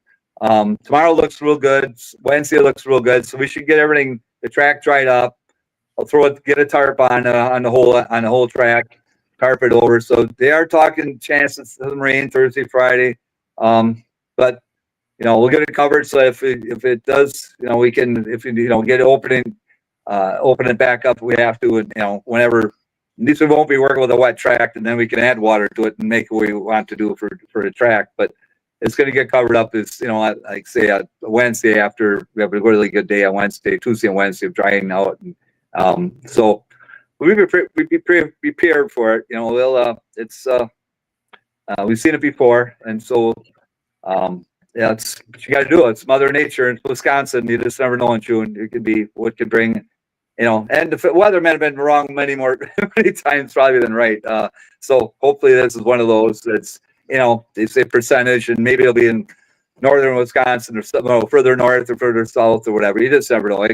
tomorrow looks real good. Wednesday looks real good. So we should get everything, the track dried up. I'll get a tarp on the whole track, carpet over. So they are talking chances of some rain Thursday, Friday, but we'll get it covered. So if it does, we can get it open it back up. We have to, and whenever. At least we won't be working with a wet track, and then we can add water to it and make what we want to do for the track. But it's going to get covered up. As like say Wednesday after we have a really good day on Wednesday, Tuesday and Wednesday of drying out. And so we'll be prepared for it. We've seen it before, and so it's what you got to do. It's Mother Nature in Wisconsin. You just never know in June. It could be what could bring. And the weather might have been wrong many times probably than right. So hopefully this is one of those that's, they say percentage, and maybe it'll be in northern Wisconsin or something, further north or further south or whatever. You just never know.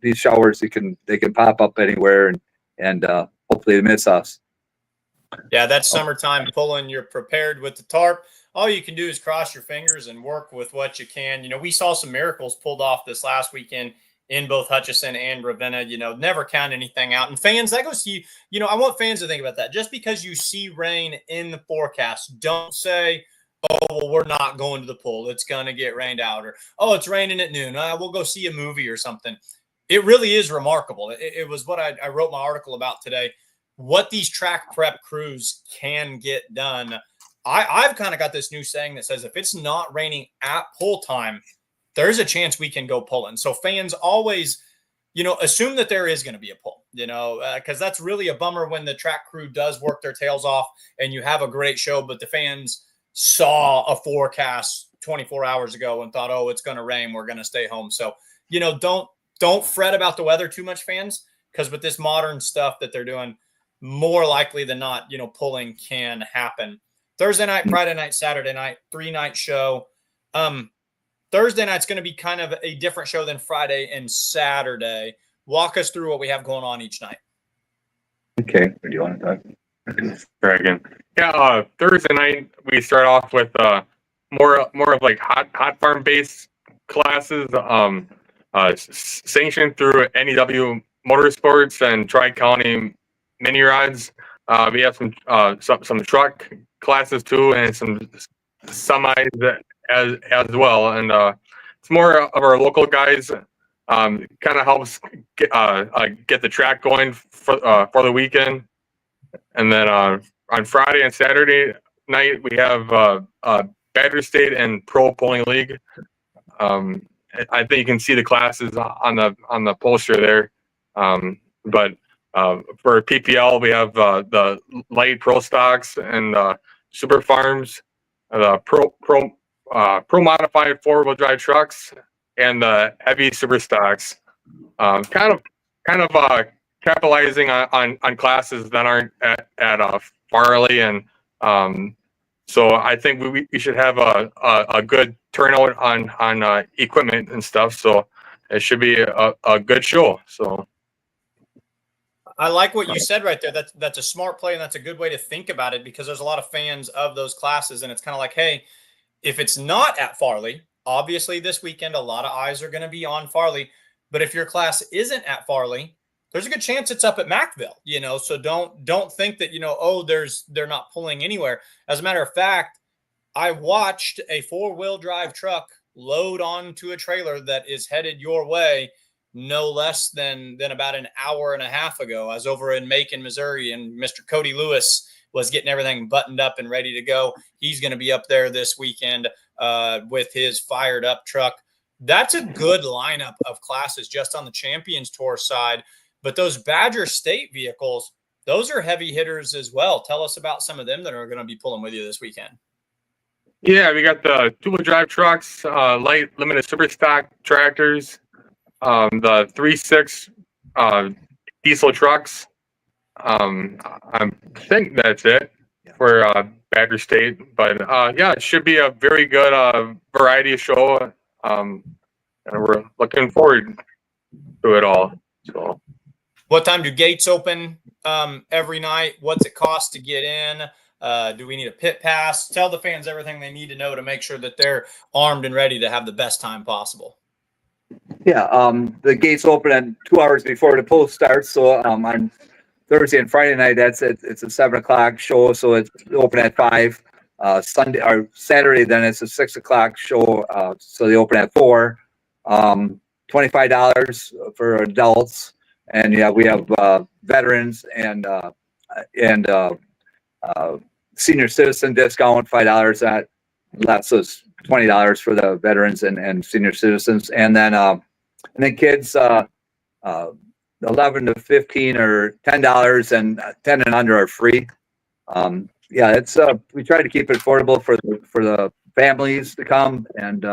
These showers, they can pop up anywhere, and hopefully they miss us.
Yeah, that's summertime pulling. You're prepared with the tarp. All you can do is cross your fingers and work with what you can. We saw some miracles pulled off this last weekend in both Hutchinson and Ravenna. Never count anything out. And fans, that goes to you. I want fans to think about that. Just because you see rain in the forecast, don't say, oh, well, we're not going to the pool. It's going to get rained out. Or, oh, it's raining at noon. We'll go see a movie or something. It really is remarkable. It was what I wrote my article about today, what these track prep crews can get done. I've kind of got this new saying that says if it's not raining at pull time, there's a chance we can go pulling. So fans always, assume that there is going to be a pull, because that's really a bummer when the track crew does work their tails off and you have a great show, but the fans saw a forecast 24 hours ago and thought, oh, it's going to rain, we're going to stay home. So, don't fret about the weather too much, fans, because with this modern stuff that they're doing, more likely than not, pulling can happen. Thursday night, Friday night, Saturday night, 3-night show. Thursday night's going to be kind of a different show than Friday and Saturday. Walk us through what we have going on each night.
Okay. Do you want to talk?
Dragon. Yeah. Thursday night we start off with more of like hot farm based classes, sanctioned through NEW Motorsports and Tri-County Mini Rides. We have some truck classes too, and some semis as well. And it's more of our local guys. Kind of helps get the track going for the weekend. And then on Friday and Saturday night we have Badger State and Pro Bowling League. I think you can see the classes on the poster there. But for PPL, we have the light pro stocks and super farms, the pro modified 4-wheel drive trucks, and the heavy super stocks. Kind of capitalizing on classes that aren't at Farley, and so I think we should have a good turnout on equipment and stuff. So it should be a good show. So
I like what you said right there. That's a smart play, and that's a good way to think about it, because there's a lot of fans of those classes, and it's kind of like, hey, if it's not at Farley, obviously this weekend a lot of eyes are going to be on Farley. But if your class isn't at Farley, there's a good chance it's up at Mackville, so don't think that, they're not pulling anywhere. As a matter of fact, I watched a 4-wheel drive truck load onto a trailer that is headed your way no less than about an hour and a half ago. I was over in Macon, Missouri, and Mr. Cody Lewis was getting everything buttoned up and ready to go. He's going to be up there this weekend with his fired up truck. That's a good lineup of classes just on the Champions Tour side. But those Badger State vehicles, those are heavy hitters as well. Tell us about some of them that are going to be pulling with you this weekend.
yeah, we got the 2-wheel drive trucks, light limited super stock tractors, the 3.6 diesel trucks. I think that's it for Badger State. But yeah, it should be a very good variety show. And we're looking forward to it all. So,
what time do gates open every night? What's it cost to get in? Do we need a pit pass? Tell the fans everything they need to know to make sure that they're armed and ready to have the best time possible.
Yeah, the gates open at 2 hours before the post starts. So on Thursday and Friday night, it's a 7:00 show, so it's open at 5. Sunday or Saturday, then it's a 6:00 show, so they open at 4. $25 for adults, and yeah, we have veterans and senior citizen discount, $5 at left, so it's $20 for the veterans and senior citizens, and then kids 11 to 15 or $10, and 10 and under are free. Yeah, it's we try to keep it affordable for the families to come, and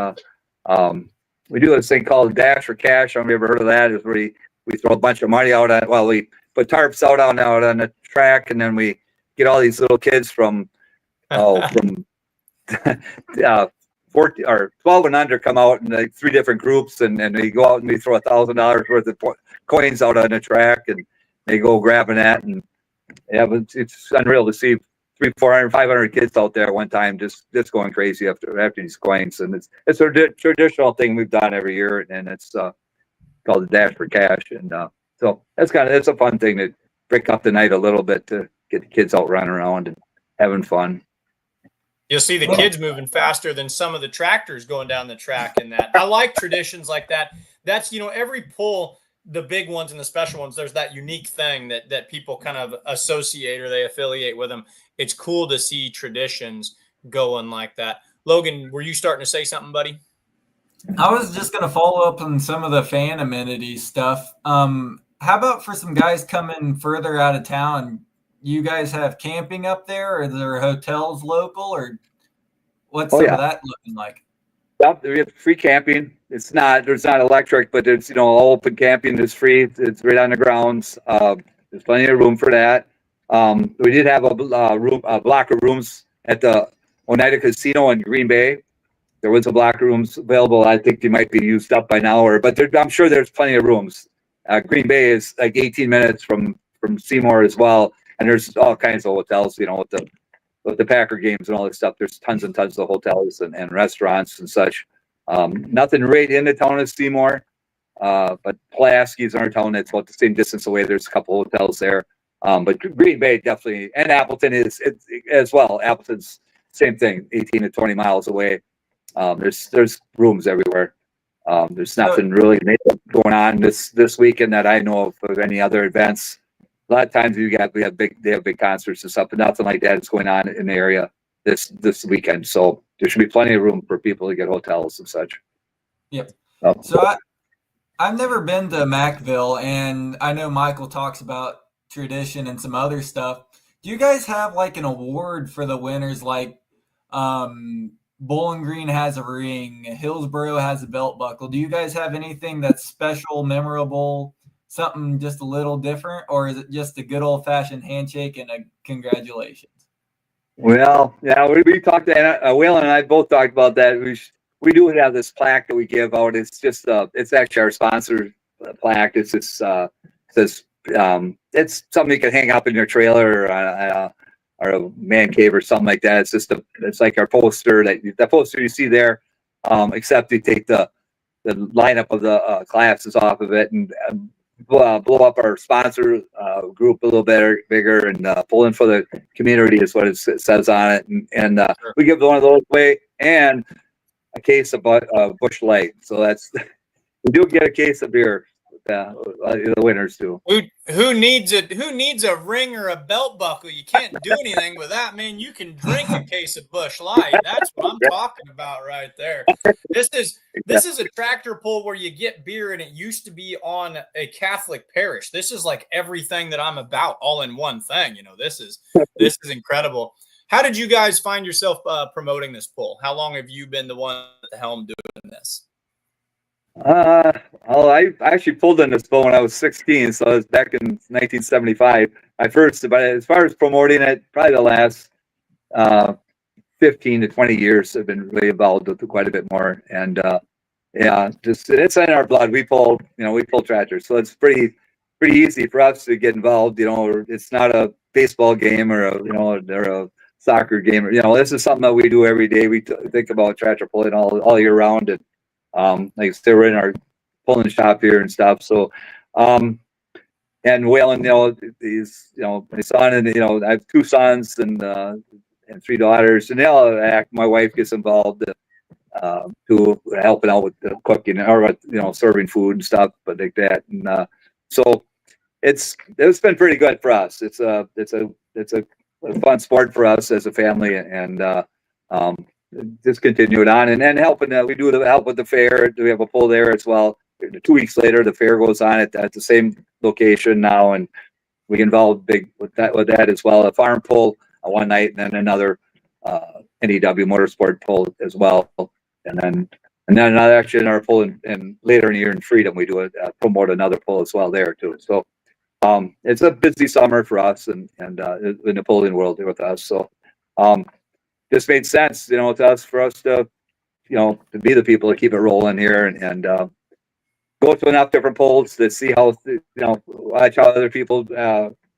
we do this thing called Dash for Cash. I don't know if you ever heard of that. Is where we throw a bunch of money out at. Well, we put tarps out on the track, and then we get all these little kids from 14 or 12 and under come out in like 3 different groups, and they go out and we throw $1,000 worth of coins out on the track, and they go grabbing that, and yeah, it's unreal to see 300, 400, 500 kids out there at one time just going crazy after these coins, and it's a traditional thing we've done every year, and it's called the Dash for Cash, and so it's a fun thing to break up the night a little bit to get the kids out running around and having fun.
You'll see the kids moving faster than some of the tractors going down the track, and that I like traditions like that. That's every pull, the big ones and the special ones, there's that unique thing that people kind of associate or they affiliate with them. It's cool to see traditions going like that. Logan, were you starting to say something, buddy?
I was just going to follow up on some of the fan amenities stuff. How about for some guys coming further out of town? You guys have camping up there, or are there hotels local, or what's some of that looking like?
Yep, we have free camping. There's not electric, but it's all open camping is free. It's right on the grounds. There's plenty of room for that. We did have a block of rooms at the Oneida Casino in Green Bay. There was a block of rooms available. I think they might be used up by now, but I'm sure there's plenty of rooms. Green Bay is like 18 minutes from Seymour as well, and there's all kinds of hotels. With the Packer games and all this stuff, there's tons and tons of hotels and restaurants and such. Nothing right in the town of Seymour, but Pulaski's in our town. It's about the same distance away. There's a couple hotels there. But Green Bay definitely, and Appleton is as well. Appleton's same thing, 18 to 20 miles away. There's rooms everywhere. There's nothing really going on this weekend that I know of any other events. A lot of times they have big concerts and stuff, but nothing like that is going on in the area this weekend. So there should be plenty of room for people to get hotels and such.
Yep. So I've never been to Mackville, and I know Michael talks about tradition and some other stuff. Do you guys have like an award for the winners? Like Bowling Green has a ring, Hillsboro has a belt buckle. Do you guys have anything that's special, memorable, something just a little different, or is it just a good old fashioned handshake and a congratulations?
Well, yeah, we talked to Waylon and I both talked about that. We do have this plaque that we give out. It's just it's actually our sponsor plaque. It's just says it's something you can hang up in your trailer or a man cave or something like that. It's like our poster the poster you see there, except you take the lineup of the classes off of it and blow up our sponsor group a little bigger and pull in for the community is what it says on it. And we give one of those away and a case of Busch Light. So we do get a case of beer. The winners do.
Who needs a ring or a belt buckle? You can't do anything with that, man. You can drink a case of Busch Light. That's what I'm talking about right there. This is a tractor pull where you get beer, and it used to be on a Catholic parish. This is like everything that I'm about, all in one thing. This is incredible. How did you guys find yourself promoting this pull? How long have you been the one at the helm doing this?
I actually pulled in this bow when I was 16, so it was back in 1975. But as far as promoting it, probably the last 15 to 20 years have been really involved with it quite a bit more. And just it's in our blood. We pull tractors, so it's pretty easy for us to get involved. It's not a baseball game or a soccer game. This is something that we do every day. We think about tractor pulling all year round, and like I said, we're in our pulling shop here and stuff. So, and Waylon, he's, my son, and, I have 2 sons and 3 daughters, and they all act. My wife gets involved, to helping out with the cooking or, serving food and stuff, but like that. And, so it's been pretty good for us. It's a fun sport for us as a family, and, just continue it on and then helping. We do help with the fair. We have a pull there as well. 2 weeks later, the fair goes on at the same location now, and we involved big with that as well. A farm pull one night, and then another NEW motorsport pull as well, and then another actually another pull and later in the year in Freedom we do promote another pull as well there too. So it's a busy summer for us and in the pulling world with us. So. This made sense, to us, for us to, to be the people to keep it rolling here and go to enough different polls to see how, watch how other people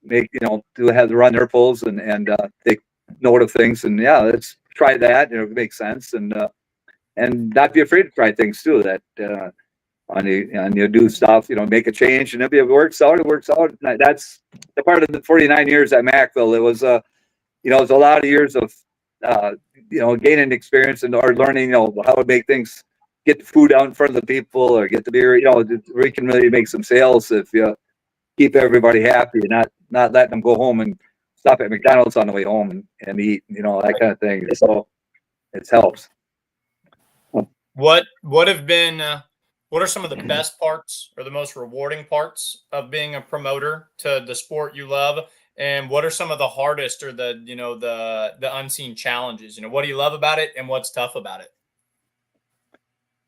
make, have to run their polls and take note of things. And let's try that. It makes sense. And not be afraid to try things too, that when you do stuff, make a change, and if it works out, it works out. That's the part of the 49 years at Mackville. It was it was a lot of years of, gaining experience and or learning, how to make things, get the food out in front of the people or get the beer, we can really make some sales if you keep everybody happy and not letting them go home and stop at McDonald's on the way home and eat, that kind of thing. So it helps.
What are some of the best parts or the most rewarding parts of being a promoter to the sport you love? And what are some of the hardest or the unseen challenges? What do you love about it and what's tough about it?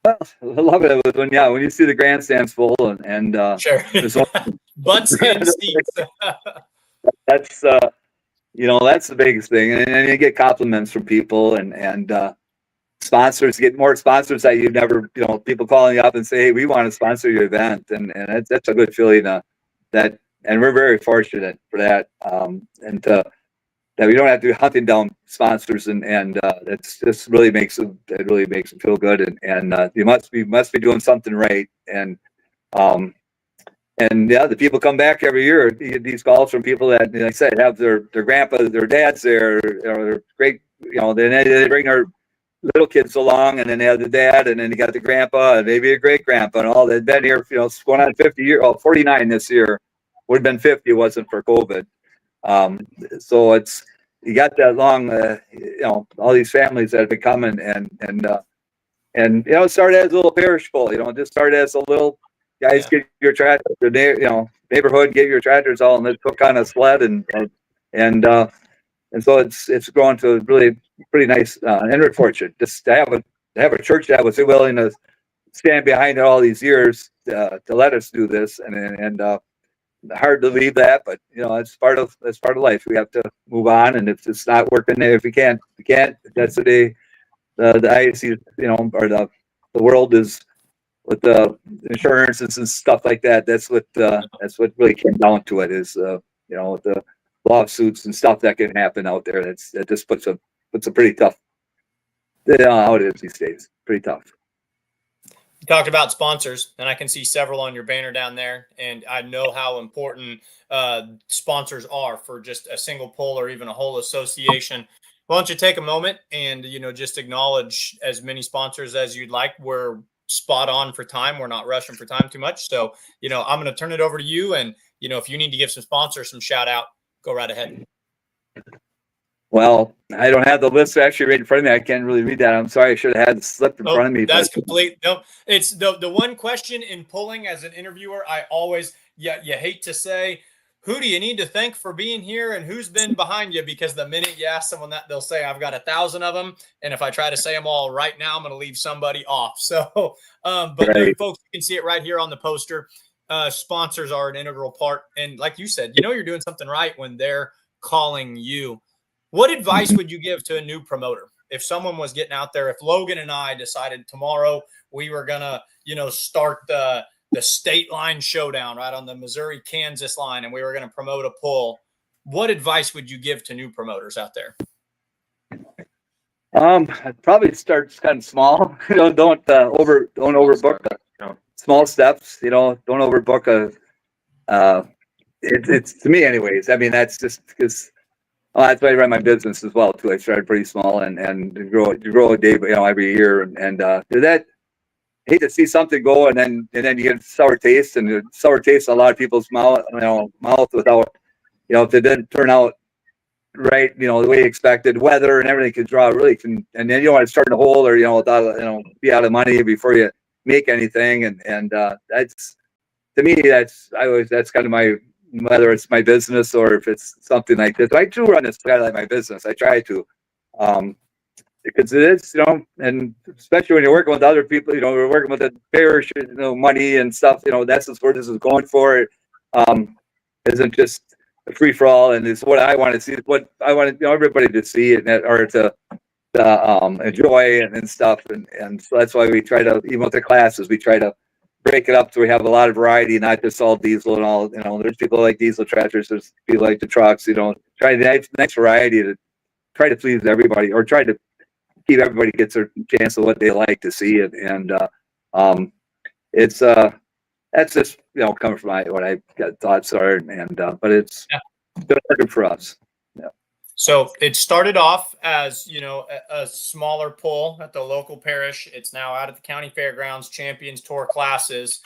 Well, I love it when you see the grandstands full and
sure. Butts in seats.
That's that's the biggest thing, and you get compliments from people and sponsors, get more sponsors that you've never, people calling you up and say, hey, we want to sponsor your event, and that's a good feeling that. And we're very fortunate for that, and that we don't have to be hunting down sponsors, and it's just really makes them feel good, and you must be doing something right, and and yeah, the people come back every year. You get these calls from people that, like I said, have their grandpa, their dads there, or their great, then they bring their little kids along, and then they have the dad, and then you got the grandpa, and maybe a great grandpa, and all. They've been here, it's going on 50 years. 49 this year. Would have been 50 it wasn't for COVID. So you got that long, all these families that have been coming, and it started as a little parish pool. It just started as a little guys get your tractor, neighborhood, get your tractors all, and let's hook on a sled, and so it's grown to a really pretty nice, and we're fortunate just to have a church that was willing to stand behind it all these years to let us do this, and hard to leave that, but it's part of life. We have to move on, and if it's not working, if we can't. That's the day the IAC, or the world is with the insurances and stuff like that. That's what really came down to it is with the lawsuits and stuff that can happen out there. That just puts a pretty tough. How it is these days, pretty tough.
You talked about sponsors, and I can see several on your banner down there, and I know how important sponsors are for just a single poll or even a whole association. Why don't you take a moment and just acknowledge as many sponsors as you'd like. We're spot on for time. We're not rushing for time too much. So I'm going to turn it over to you, and if you need to give some sponsors some shout out, go right ahead.
Well, I don't have the list actually right in front of me. I can't really read that. I'm sorry. I should have had it slipped in front of me.
That's complete. No, it's the one question in polling as an interviewer. I always, you hate to say, who do you need to thank for being here and who's been behind you? Because the minute you ask someone that, they'll say, I've got 1,000 of them. And if I try to say them all right now, I'm going to leave somebody off. So, but
right.
Folks, you can see it right here on the poster. Sponsors are an integral part. And like you said, you're doing something right when they're calling you. What advice would you give to a new promoter? If someone was getting out there, if Logan and I decided tomorrow we were going to, start the state line showdown right on the Missouri-Kansas line, and we were going to promote a pull, what advice would you give to new promoters out there?
I'd probably start kind of small. Don't overbook small steps. Don't overbook it's to me anyways. I mean, that's just because that's why I run my business as well too. I started pretty small and grow a day, every year, and that. Hate to see something go and then you get a sour taste, and the sour taste in a lot of people's mouth without, if it didn't turn out right, the way you expected, weather and everything could draw and then you don't want to start in a hole or, without, be out of money before you make anything. And that's, to me, that's kind of my, whether it's my business or if it's something like this. I do run this kind of like my business. I try to, because it is, and especially when you're working with other people, we're working with the parish, money and stuff, that's what this is going for. Isn't just a free for all, and it's what I want to see, what I want everybody to see or to enjoy and stuff. And so that's why we try to, even with the classes, we try to break it up so we have a lot of variety, not just all diesel and all, there's people like diesel tractors, there's people like the trucks, try to nice variety to try to please everybody, or try to keep everybody gets their chance of what they like to see it. And it's that's just coming from what I got thoughts are, and but it's been working for us. Yeah.
So it started off as a smaller pull at the local parish. It's now out at the county fairgrounds, Champions Tour classes.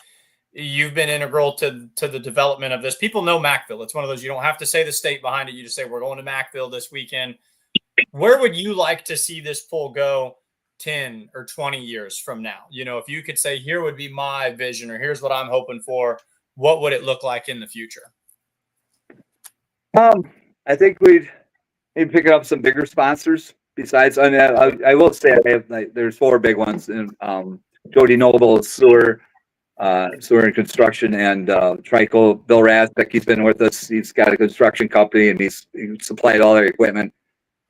You've been integral to the development of this. People know Mackville. It's one of those, you don't have to say the state behind it. You just say, we're going to Mackville this weekend. Where would you like to see this poll go 10 or 20 years from now? If you could say, here would be my vision, or here's what I'm hoping for, what would it look like in the future?
I think we'd maybe pick up some bigger sponsors. Besides, I will say I have, there's 4 big ones, and Jody Noble, sewer and construction, and Trico, Bill Rasbeck, he's been with us. He's got a construction company, and he supplied all their equipment.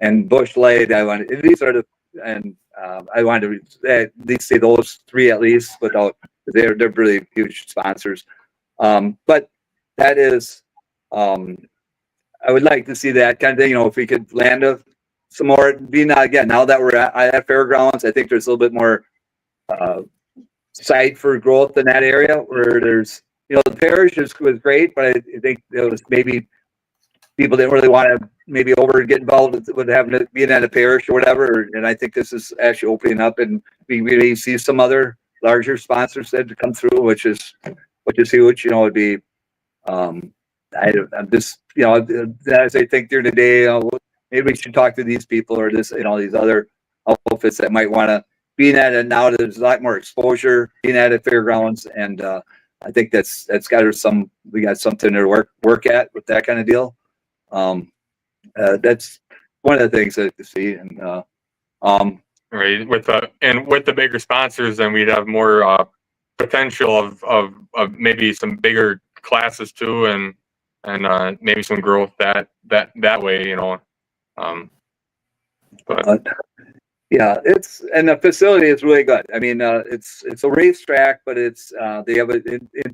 And Bush Lade, I wanted to at least say those 3 at least, without, they're really huge sponsors. But that is, I would like to see that kind of thing. If we could land some more, now that we're at fairgrounds, I think there's a little bit more site for growth in that area, where there's the parish was great, but I think it was maybe people didn't really want to maybe get involved with having to being at a parish or whatever. And I think this is actually opening up, and we really see some other larger sponsors that come through, which is huge. It'd be, I'm just, as I think during the day, maybe we should talk to these people or these other outfits that might want to be at it now. There's a lot more exposure being at a fairgrounds, and I think that's got we got something to work at with that kind of deal. That's one of the things that to see, and
right, with the bigger sponsors, then we'd have more potential of maybe some bigger classes too, and maybe some growth that way, but
yeah, and the facility is really good. I mean, it's a racetrack, but it's they have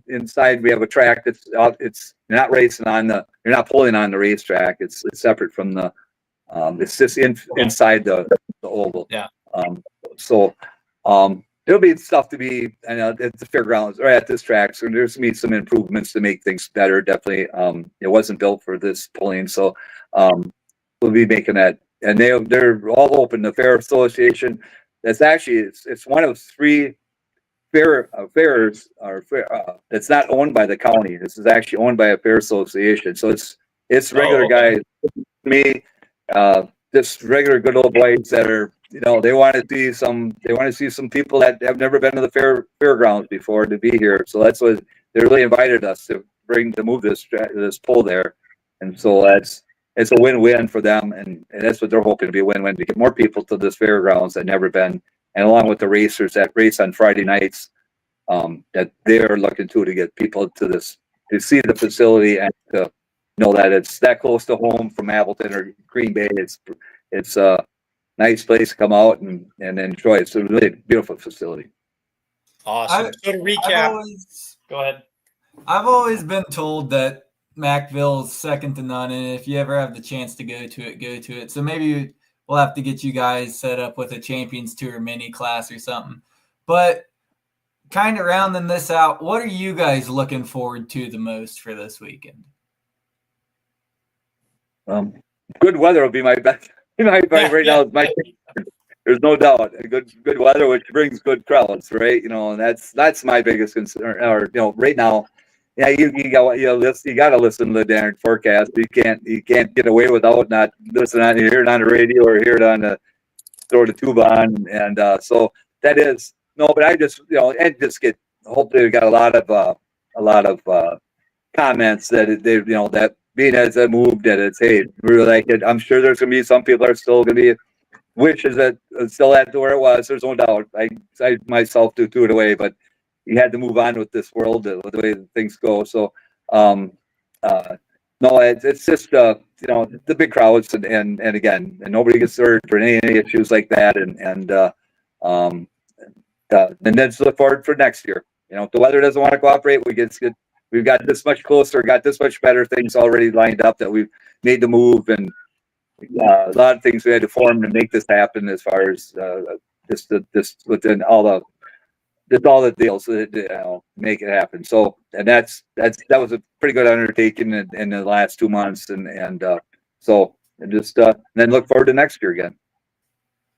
inside. We have a track that's it's not racing you're not pulling on the racetrack. It's separate from the it's just inside the oval.
Yeah.
So it'll be stuff to be at the fairgrounds or at this track. So there's gonna be some improvements to make things better. Definitely, it wasn't built for this pulling, so we'll be making that. And they're all open. The Fair Association, that's actually it's one of 3 fairs that's not owned by the county. This is actually owned by a fair association. So it's regular guys, me, just regular good old boys that are they want to see some people that have never been to the fairgrounds before to be here. So that's what they really invited us to move this pole there, and so it's a win-win for them, and that's what they're hoping to be a win-win, to get more people to this fairgrounds that never been, and along with the racers that race on Friday nights, that they're looking to get people to see the facility and to know that it's that close to home from Appleton or Green Bay. It's a nice place to come out and enjoy. It's a really beautiful facility.
Awesome. So to recap, go ahead.
I've always been told that Mackville is second to none, and if you ever have the chance to go to it, go to it. So maybe we'll have to get you guys set up with a Champions Tour mini class or something. But kind of rounding this out, what are you guys looking forward to the most for this weekend?
Good weather will be my best. Right now, there's no doubt. Good weather, which brings good crowds, right? And that's my biggest concern. Or right now. Yeah, you got to listen to the darn forecast. You can't get away without not listening hear it on the radio or hear it on the throw the tube on, and so that is but I just and just get hopefully we got a lot of comments that they that being as I moved that it's hey we really like it. I'm sure there's gonna be some people are still gonna be wishes that it's still at where it was. There's no doubt. I myself do it away, but you had to move on with this world, with the way things go. So, no, it's just the big crowds and again, and nobody gets hurt or any issues like that, and then let's look forward for next year. If the weather doesn't want to cooperate, we've got this much closer, got this much better things already lined up that we've made the move, and a lot of things we had to form to make this happen as far as this within all the deals to make it happen. So, and that was a pretty good undertaking in the last 2 months, and so just then look forward to next year again.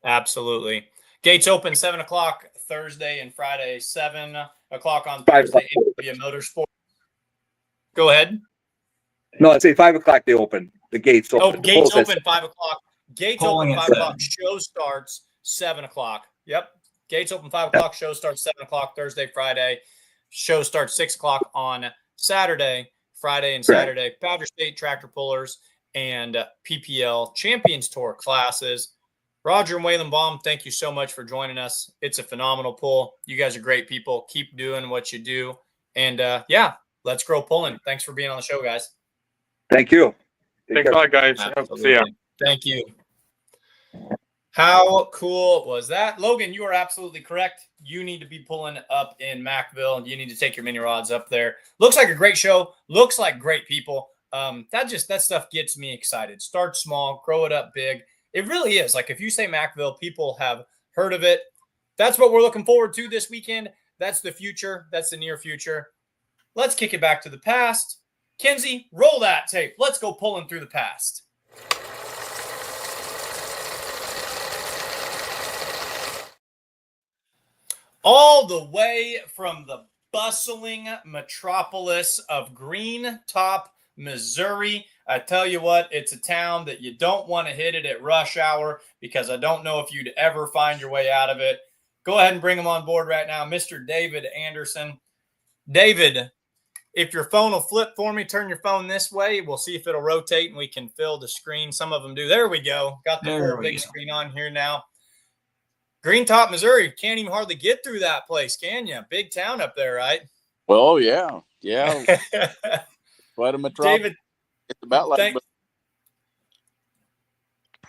Absolutely. Gates open 7:00 Thursday and Friday, 7:00 on Thursday. Via Motorsport. Go ahead.
No, I'd say 5:00 they open. The gates open.
Oh, gates open 5:00. Gates
Polling
open
at
5:00. Show starts 7:00. Yep. Gates open 5:00. Show starts 7:00 Thursday, Friday. Show starts 6:00 on Saturday, Friday and Saturday. Badger State tractor pullers and PPL Champions Tour classes. Rodger and Waylon Baum, thank you so much for joining us. It's a phenomenal pull. You guys are great people. Keep doing what you do. And let's grow pulling. Thanks for being on the show, guys.
Thank you.
Thanks a lot, guys. See ya.
Thank you. How cool was that? Logan, you are absolutely correct. You need to be pulling up in Mackville, and you need to take your mini rods up there. Looks like a great show. Looks like great people. That stuff gets me excited. Start small, grow it up big. It really is. Like if you say Mackville, people have heard of it. That's what we're looking forward to this weekend. That's the future. That's the near future. let's kick it back to the past. Kenzie, roll that tape. Let's go pulling through the past. All the way from the bustling metropolis of Green Top, Missouri. I tell you what, it's a town that you don't want to hit it at rush hour because I don't know if you'd ever find your way out of it. Go ahead and bring him on board right now, Mr. David Anderson. David, if your phone will flip for me, turn your phone this way. We'll see if it'll rotate and we can fill the screen. Some of them do. There we go. Got the whole big screen on here now. Green Top, Missouri. Can't even hardly get through that place, can you? Big town up there, right?
Well, yeah. Quite a metropolis.
David,
it's about like.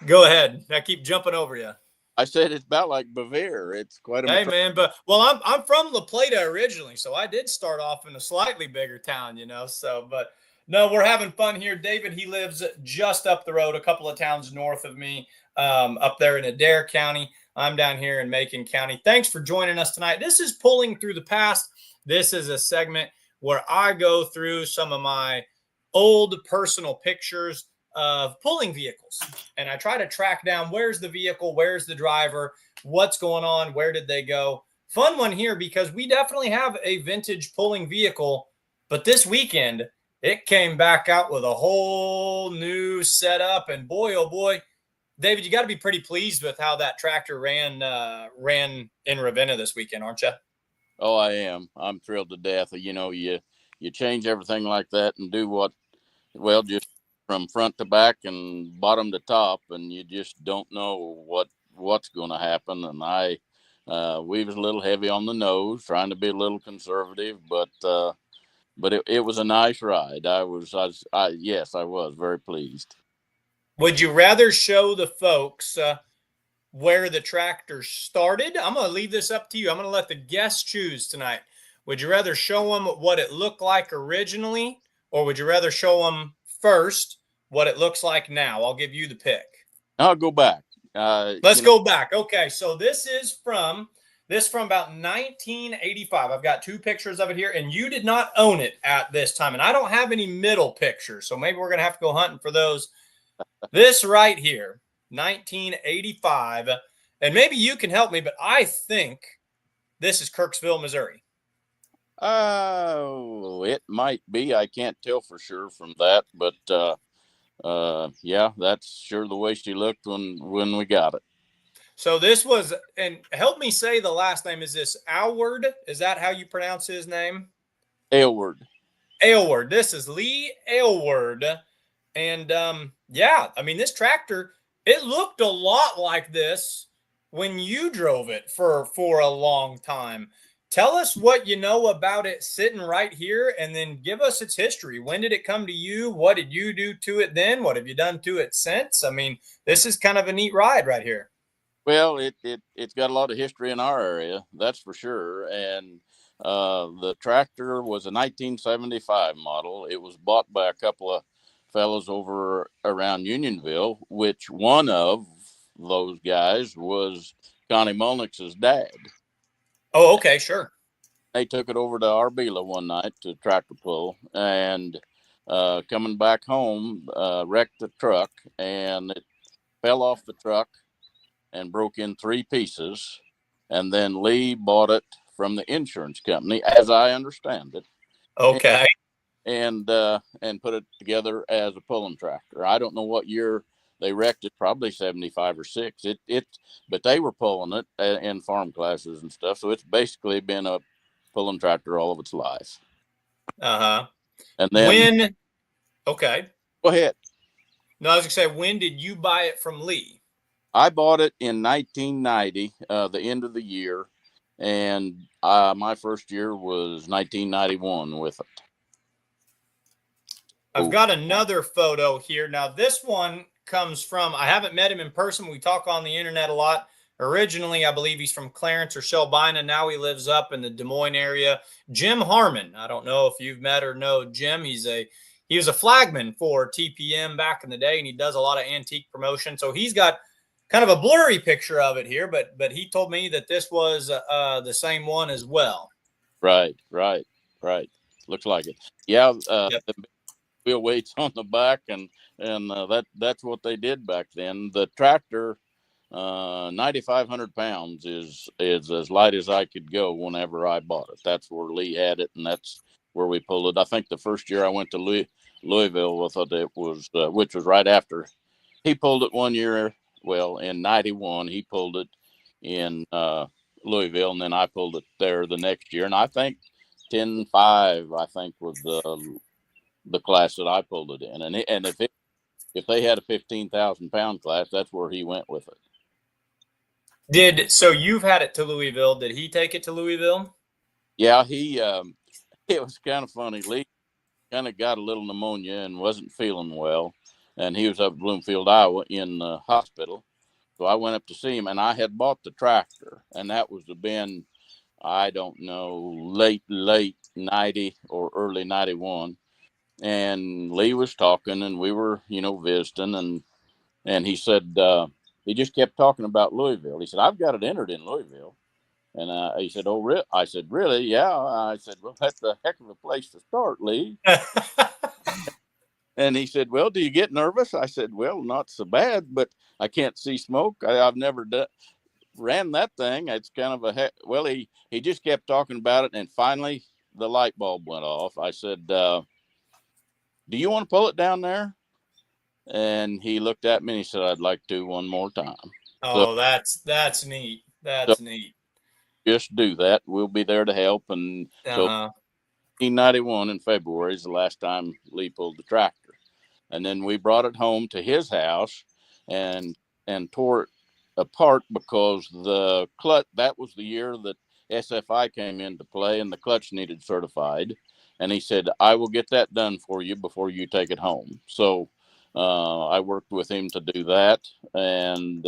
Go ahead. I keep jumping over you.
I said it's about like Bavaria. It's quite a.
Hey, man, but I'm from La Plata originally, so I did start off in a slightly bigger town, So, but no, we're having fun here. David, he lives just up the road, a couple of towns north of me, up there in Adair County. I'm down here in Macon County. Thanks for joining us tonight. This is Pulling Through the Past. This is a segment where I go through some of my old personal pictures of pulling vehicles. And I try to track down where's the vehicle, where's the driver, what's going on, where did they go. Fun one here because we definitely have a vintage pulling vehicle, but this weekend it came back out with a whole new setup. And boy, oh boy, David, you got to be pretty pleased with how that tractor ran in Ravenna this weekend, aren't you?
Oh, I am. I'm thrilled to death. You change everything like that and do just from front to back and bottom to top, and you just don't know what's going to happen. And we was a little heavy on the nose, trying to be a little conservative, but it was a nice ride. I was very pleased.
Would you rather show the folks where the tractor started? I'm going to leave this up to you. I'm going to let the guests choose tonight. Would you rather show them what it looked like originally, or would you rather show them first what it looks like now? I'll give you the pick.
I'll go back.
Let's go back. Okay, so this is from about 1985. I've got two pictures of it here, and you did not own it at this time. And I don't have any middle pictures, so maybe we're going to have to go hunting for those. This right here, 1985, and maybe you can help me, but I think this is Kirksville, Missouri.
Oh, it might be. I can't tell for sure from that, but yeah, that's sure the way she looked when we got it.
So this was, and help me say the last name. Is this Aylward? Is that how you pronounce his name?
Aylward.
Aylward. This is Lee Aylward. And yeah, I mean, this tractor, it looked a lot like this when you drove it for a long time. Tell us what you know about it sitting right here, and then give us its history. When did it come to you? What did you do to it then? What have you done to it since? I mean, this is kind of a neat ride right here.
Well, it's got a lot of history in our area, that's for sure. And the tractor was a 1975 model. It was bought by a couple of fellows over around Unionville, which one of those guys was Connie Mulnick's dad.
Oh, okay, sure.
They took it over to Arbela one night to tractor pull, and coming back home, wrecked the truck, and it fell off the truck and broke in 3 pieces. And then Lee bought it from the insurance company, as I understand it.
Okay.
And put it together as a pulling tractor. I don't know what year they wrecked it, probably 75 or 6. But they were pulling it in farm classes and stuff. So it's basically been a pulling tractor all of its life.
Uh-huh.
And then
okay.
Go ahead.
No, I was gonna say, when did you buy it from Lee?
I bought it in 1990, the end of the year. And my first year was 1991 with it.
I've got another photo here. Now, this one comes from, I haven't met him in person. We talk on the internet a lot. Originally, I believe he's from Clarence or Shelbina. Now he lives up in the Des Moines area. Jim Harmon. I don't know if you've met or know Jim. He was a flagman for TPM back in the day, and he does a lot of antique promotion. So he's got kind of a blurry picture of it here, but he told me that this was the same one as well.
Right. looks like it. Yeah,
Yep.
the wheel weights on the back, and that's what they did back then. The tractor, 9,500 pounds is as light as I could go whenever I bought it. That's where Lee had it, and that's where we pulled it. I think the first year I went to Louisville, I thought it was, which was right after he pulled it one year. Well, in 91, he pulled it in Louisville, and then I pulled it there the next year. And I think 10.5, I think, was the class that I pulled it in. And if they had a 15,000 pound class, that's where he went with it.
So you've had it to Louisville. Did he take it to Louisville?
Yeah, it was kind of funny. Lee kind of got a little pneumonia and wasn't feeling well. And he was up in Bloomfield, Iowa in the hospital. So I went up to see him, and I had bought the tractor, and that was been, I don't know, late 90 or early 91. And Lee was talking, and we were, visiting, and he said, he just kept talking about Louisville. He said, I've got it entered in Louisville. And he said, oh, really? I said, really? Yeah. I said, well, that's a heck of a place to start, Lee. And he said, well, do you get nervous? I said, well, not so bad, but I can't see smoke. I've never ran that thing. It's kind of well, he just kept talking about it. And finally the light bulb went off. I said, do you want to pull it down there? And he looked at me and he said, I'd like to one more time.
Oh, so, that's neat. That's neat.
Just do that. We'll be there to help. And so 1991 in February is the last time Lee pulled the tractor. And then we brought it home to his house and tore it apart because the clutch, that was the year that SFI came into play and the clutch needed certified. And he said, I will get that done for you before you take it home. So I worked with him to do that. And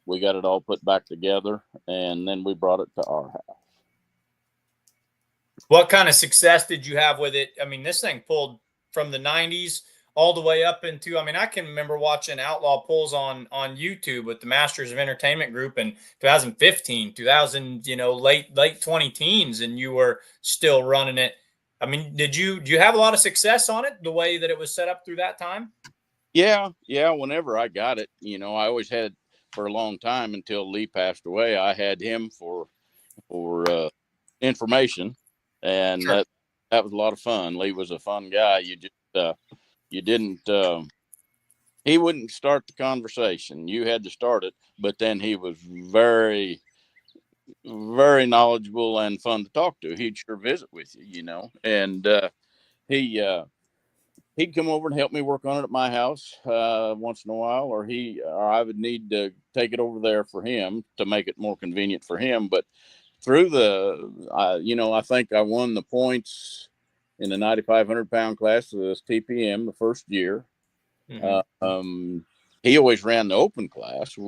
we got it all put back together. And then we brought it to our house.
What kind of success did you have with it? I mean, this thing pulled from the 90s all the way up into, I can remember watching outlaw pulls on YouTube with the Masters of Entertainment group in 2015, 2000, late 20 teens, and you were still running it. Do you have a lot of success on it the way that it was set up through that time?
Yeah. Whenever I got it, I always had for a long time until Lee passed away. I had him for information. And
sure.
that was a lot of fun. Lee was a fun guy. He wouldn't start the conversation. You had to start it, but then he was very, very knowledgeable and fun to talk to. He'd sure visit with you, and he'd come over and help me work on it at my house once in a while, or I would need to take it over there for him to make it more convenient for him. But through I think I won the points in the 9,500 pound class of this TPM the first year. Mm-hmm. He always ran the open class,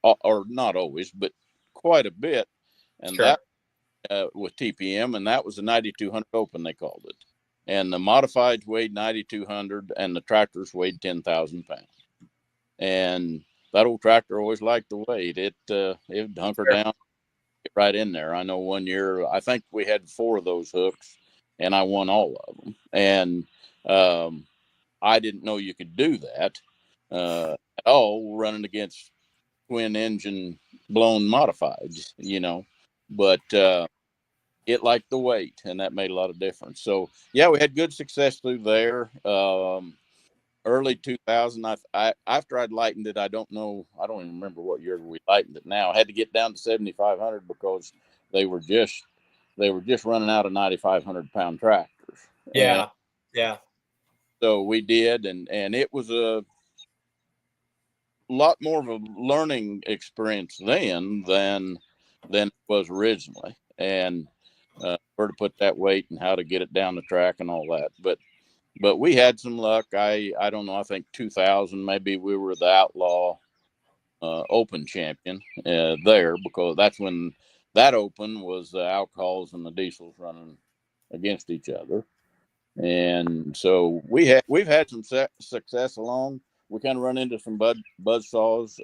or not always, but quite a bit. And
sure.
That with TPM, and that was the 9,200 open, they called it. And the modifieds weighed 9,200 and the tractors weighed 10,000 pounds. And that old tractor always liked the weight. It would hunker sure. down. Right in there. I know one year, I think we had 4 of those hooks and I won all of them. And I didn't know you could do that at all running against twin engine blown modifieds, but it liked the weight and that made a lot of difference. So yeah, we had good success through there. Early 2000, after I'd lightened it, I don't even remember what year we lightened it now. I had to get down to 7,500 because they were just running out of 9,500 pound tractors.
Yeah.
So we did, and it was a lot more of a learning experience then than it was originally, and where to put that weight and how to get it down the track and all that. But we had some luck. I don't know. I think 2000, maybe we were the outlaw open champion there, because that's when that open was the alcohols and the diesels running against each other. And so we've had some success along. We kind of run into some buzzsaws,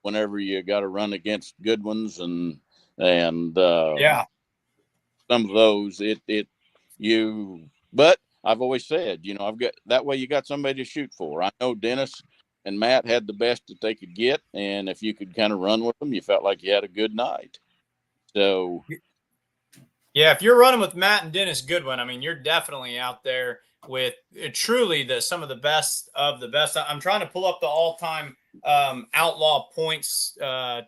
whenever you got to run against good ones and
yeah,
some of those, but I've always said, I've got that way you got somebody to shoot for. I know Dennis and Matt had the best that they could get, and if you could kind of run with them, you felt like you had a good night. So,
yeah, if you're running with Matt and Dennis Goodwin, I mean, you're definitely out there with truly some of the best of the best. I'm trying to pull up the all-time outlaw points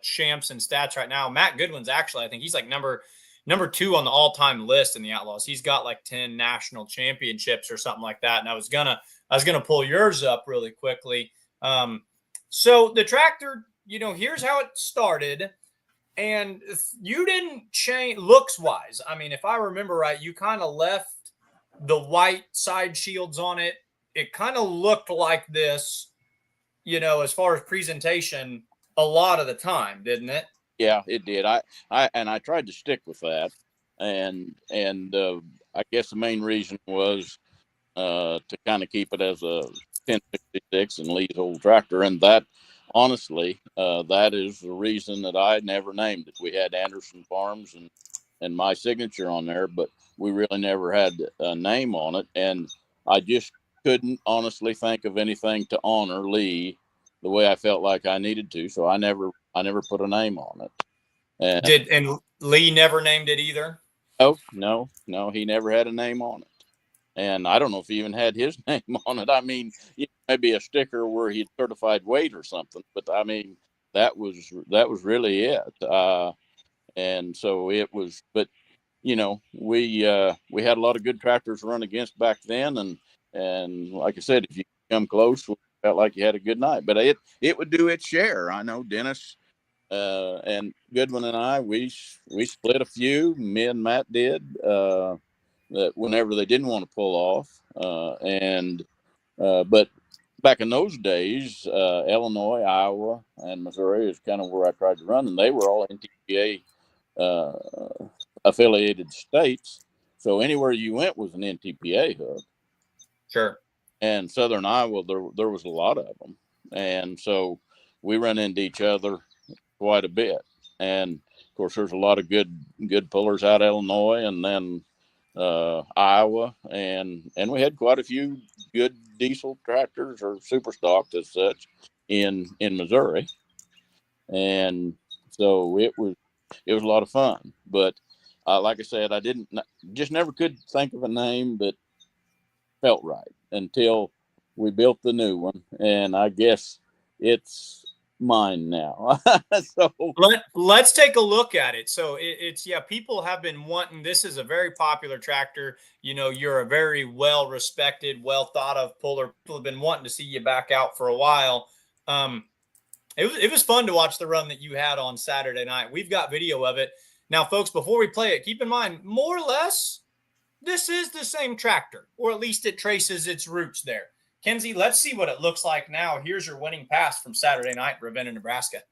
champs and stats right now. Matt Goodwin's actually, I think he's like number 2 on the all-time list in the Outlaws. He's got like 10 national championships or something like that. And I was gonna pull yours up really quickly. So the tractor, here's how it started. And you didn't change looks wise. I mean, if I remember right, you kind of left the white side shields on it. It kind of looked like this, as far as presentation a lot of the time, didn't it?
Yeah, it did. I tried to stick with that, and I guess the main reason was to kind of keep it as a 1066 and Lee's old tractor, and that honestly, that is the reason that I never named it. We had Anderson Farms and my signature on there, but we really never had a name on it, and I just couldn't honestly think of anything to honor Lee the way I felt like I needed to, so I never put a name on it.
And Lee never named it either?
Oh, no, he never had a name on it. And I don't know if he even had his name on it. I mean, maybe a sticker where he'd certified weight or something, but I mean, that was really it. And so it was, but we had a lot of good tractors to run against back then. And like I said, if you come close, we felt like you had a good night, but it would do its share. I know Dennis and Goodwin and I, we split a few. Me and Matt did that whenever they didn't want to pull off. But back in those days, Illinois, Iowa, and Missouri is kind of where I tried to run, and they were all NTPA affiliated states. So anywhere you went was an NTPA hub.
Sure. And
Southern Iowa, there was a lot of them, and so we run into each other quite a bit. And of course, there's a lot of good pullers out of Illinois, and then Iowa, and we had quite a few good diesel tractors or super stocked as such in Missouri, and so it was a lot of fun. But like I said, I just never could think of a name that felt right until we built the new one, and I guess it's mine now. So
let's take a look at it. So it's people have been wanting, this is a very popular tractor. You're a very well respected, well thought of puller. People have been wanting to see you back out for a while. It was fun to watch the run that you had on Saturday night. We've got video of it now, folks. Before we play it, keep in mind, more or less, this is the same tractor, or at least it traces its roots there. Kenzie, let's see what it looks like now. Here's your winning pass from Saturday night in Ravenna, Nebraska.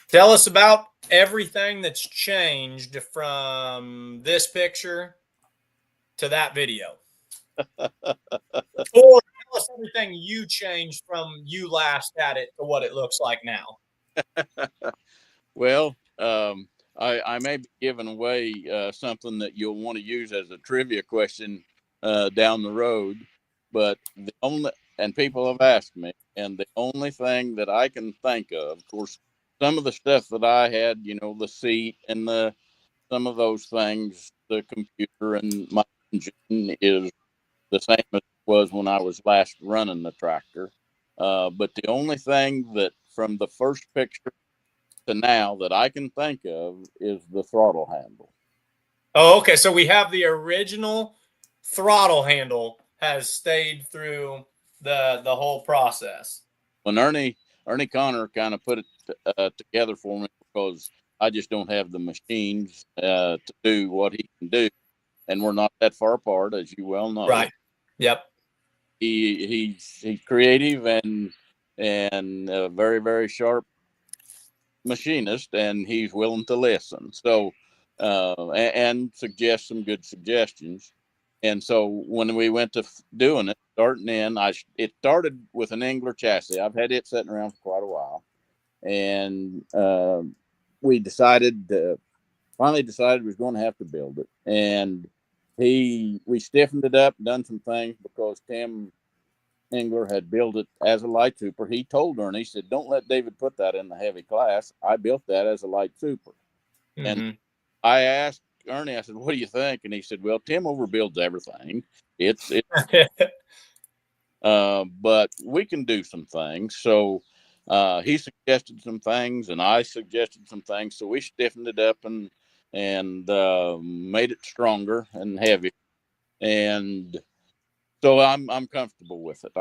Tell us about everything that's changed from this picture to that video. Or tell us everything you changed from you last at it to what it looks like now.
Well, I may be giving away something that you'll want to use as a trivia question down the road, but and people have asked me, and the only thing that I can think of course, some of the stuff that I had, the seat and some of those things, the computer and my engine is the same as it was when I was last running the tractor. But the only thing that from the first picture to now that I can think of is the throttle handle.
Oh, okay. So we have the original throttle handle has stayed through the whole process.
When Ernie Connor kind of put it together for me, because I just don't have the machines to do what he can do, and we're not that far apart, as you well know.
Right. Yep.
He's creative and very, very sharp machinist, and he's willing to listen. So, and suggest some good suggestions. And so when we went to doing it, starting in, it started with an Engler chassis. I've had it sitting around for quite a while, and we finally decided we was going to have to build it. And we stiffened it up, done some things because Tim Engler had built it as a light super. He told her, and he said, "Don't let David put that in the heavy class. I built that as a light super."
Mm-hmm.
And I asked Ernie, I said, "What do you think?" And he said, "Well, Tim overbuilds everything. But we can do some things." So he suggested some things, and I suggested some things. So we stiffened it up and made it stronger and heavy. And so I'm comfortable with it.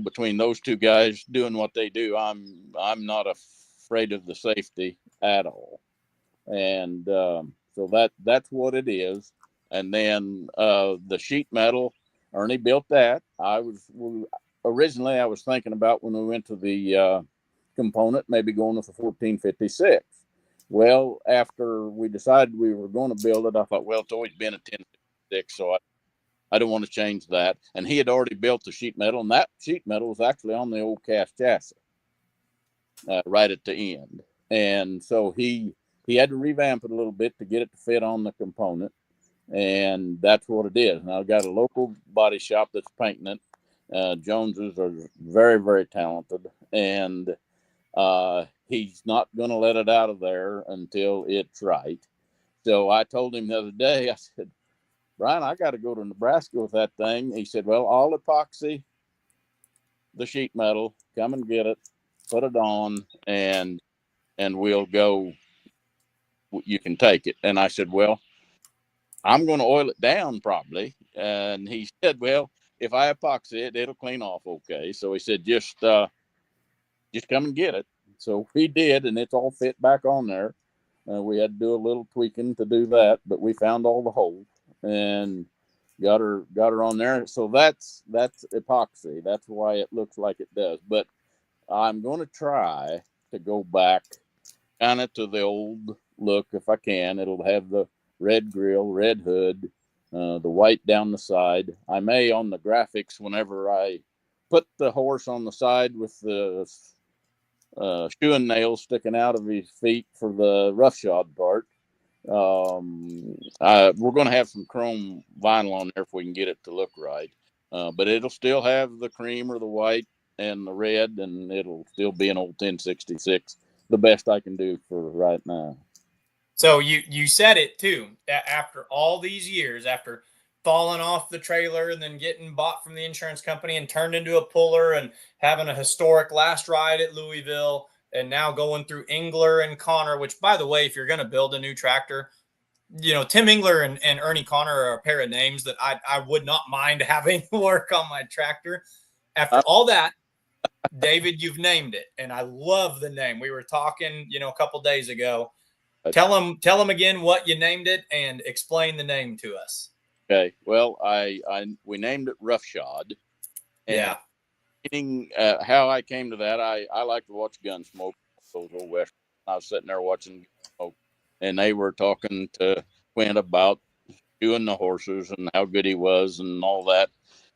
Between those two guys doing what they do, I'm not afraid of the safety at all. And so that's what it is. And then the sheet metal, Ernie built that. Originally I was thinking about, when we went to the component, maybe going with a 1456. Well, after we decided we were going to build it, I thought, well, it's always been a 1056, so I don't want to change that. And he had already built the sheet metal, and that sheet metal was actually on the old cast chassis right at the end. And so he had to revamp it a little bit to get it to fit on the component. And that's what it is. Now I've got a local body shop that's painting it. Joneses are very, very talented. And he's not going to let it out of there until it's right. So I told him the other day, I said, "Brian, I got to go to Nebraska with that thing." He said, "Well, I'll epoxy the sheet metal, come and get it, put it on, and we'll go. You can take it." And I said, "Well, I'm going to oil it down probably." And he said, "Well, if I epoxy it, it'll clean off okay." So he said, just come and get it." So we did, and it's all fit back on there. We had to do a little tweaking to do that, but we found all the holes and got her on there. So that's epoxy. That's why it looks like it does. But I'm going to try to go back kind of to the old look if I can. It'll have the red grill, red hood, the white down the side. I may, on the graphics, whenever I put the horse on the side with the shoeing nails sticking out of his feet for the roughshod part, we're going to have some chrome vinyl on there if we can get it to look right. But it'll still have the cream or the white and the red, and it'll still be an old 1066. The best I can do for right now.
So you said it too. After all these years, after falling off the trailer and then getting bought from the insurance company and turned into a puller and having a historic last ride at Louisville, and now going through Engler and Connor, which, by the way, if you're going to build a new tractor, Tim Engler and Ernie Connor are a pair of names that I would not mind having work on my tractor. After all that, David, you've named it, and I love the name. We were talking, a couple days ago. Tell them again what you named it and explain the name to us.
Okay. Well, we named it Roughshod.
Yeah.
How I came to that, I like to watch Gunsmoke, those old westerns. I was sitting there watching Gunsmoke, and they were talking to Quint about doing the horses and how good he was and all that.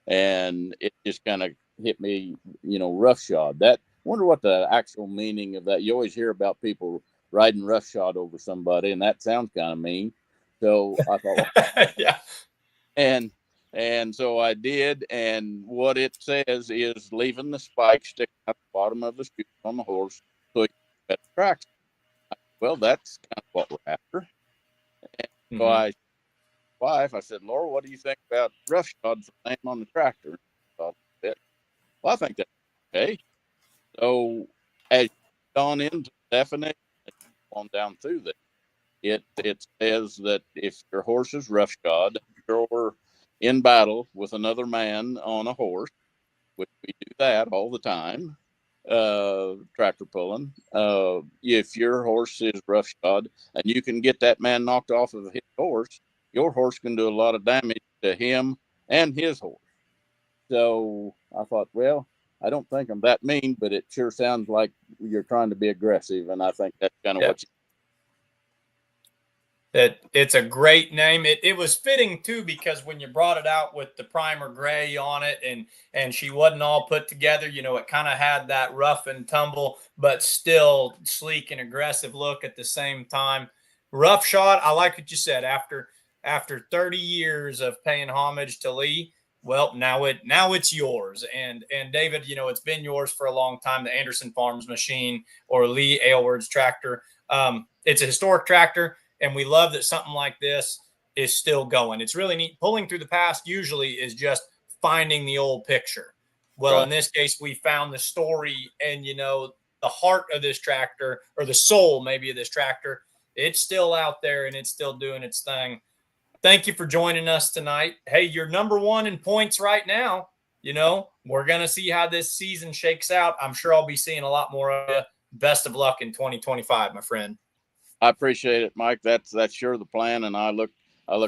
And it just kind of hit me, roughshod. Wonder what the actual meaning of that. You always hear about people riding roughshod over somebody, and that sounds kind of mean. So I thought, well,
yeah.
And so I did, and what it says is leaving the spike sticking out the bottom of the shoe on the horse so you get tracks. Well, that's kind of what we're after. And so I said, "Laura, what do you think about roughshod for the name on the tractor?" Well, I think that's okay. So as you gone into the definition, on down through that, it says that if your horse is roughshod, you're in battle with another man on a horse, which we do that all the time, tractor pulling. If your horse is roughshod and you can get that man knocked off of his horse, your horse can do a lot of damage to him and his horse. So I thought, well, I don't think I'm that mean, but it sure sounds like you're trying to be aggressive, and I think that's kind of what you.
It's a great name. It was fitting too, because when you brought it out with the primer gray on it, and she wasn't all put together, it kind of had that rough and tumble, but still sleek and aggressive look at the same time. Rough shot. I like what you said. After 30 years of paying homage to Lee, well, now it's yours. And David, it's been yours for a long time. The Anderson Farms machine, or Lee Aylward's tractor. It's a historic tractor. And we love that something like this is still going. It's really neat. Pulling through the past usually is just finding the old picture. Well, right. In this case, we found the story, and, the heart of this tractor, or the soul maybe of this tractor, it's still out there and it's still doing its thing. Thank you for joining us tonight. Hey, you're number one in points right now. We're going to see how this season shakes out. I'm sure I'll be seeing a lot more of you. Best of luck in 2025, my friend.
I appreciate it, Mike. That's sure the plan, and I look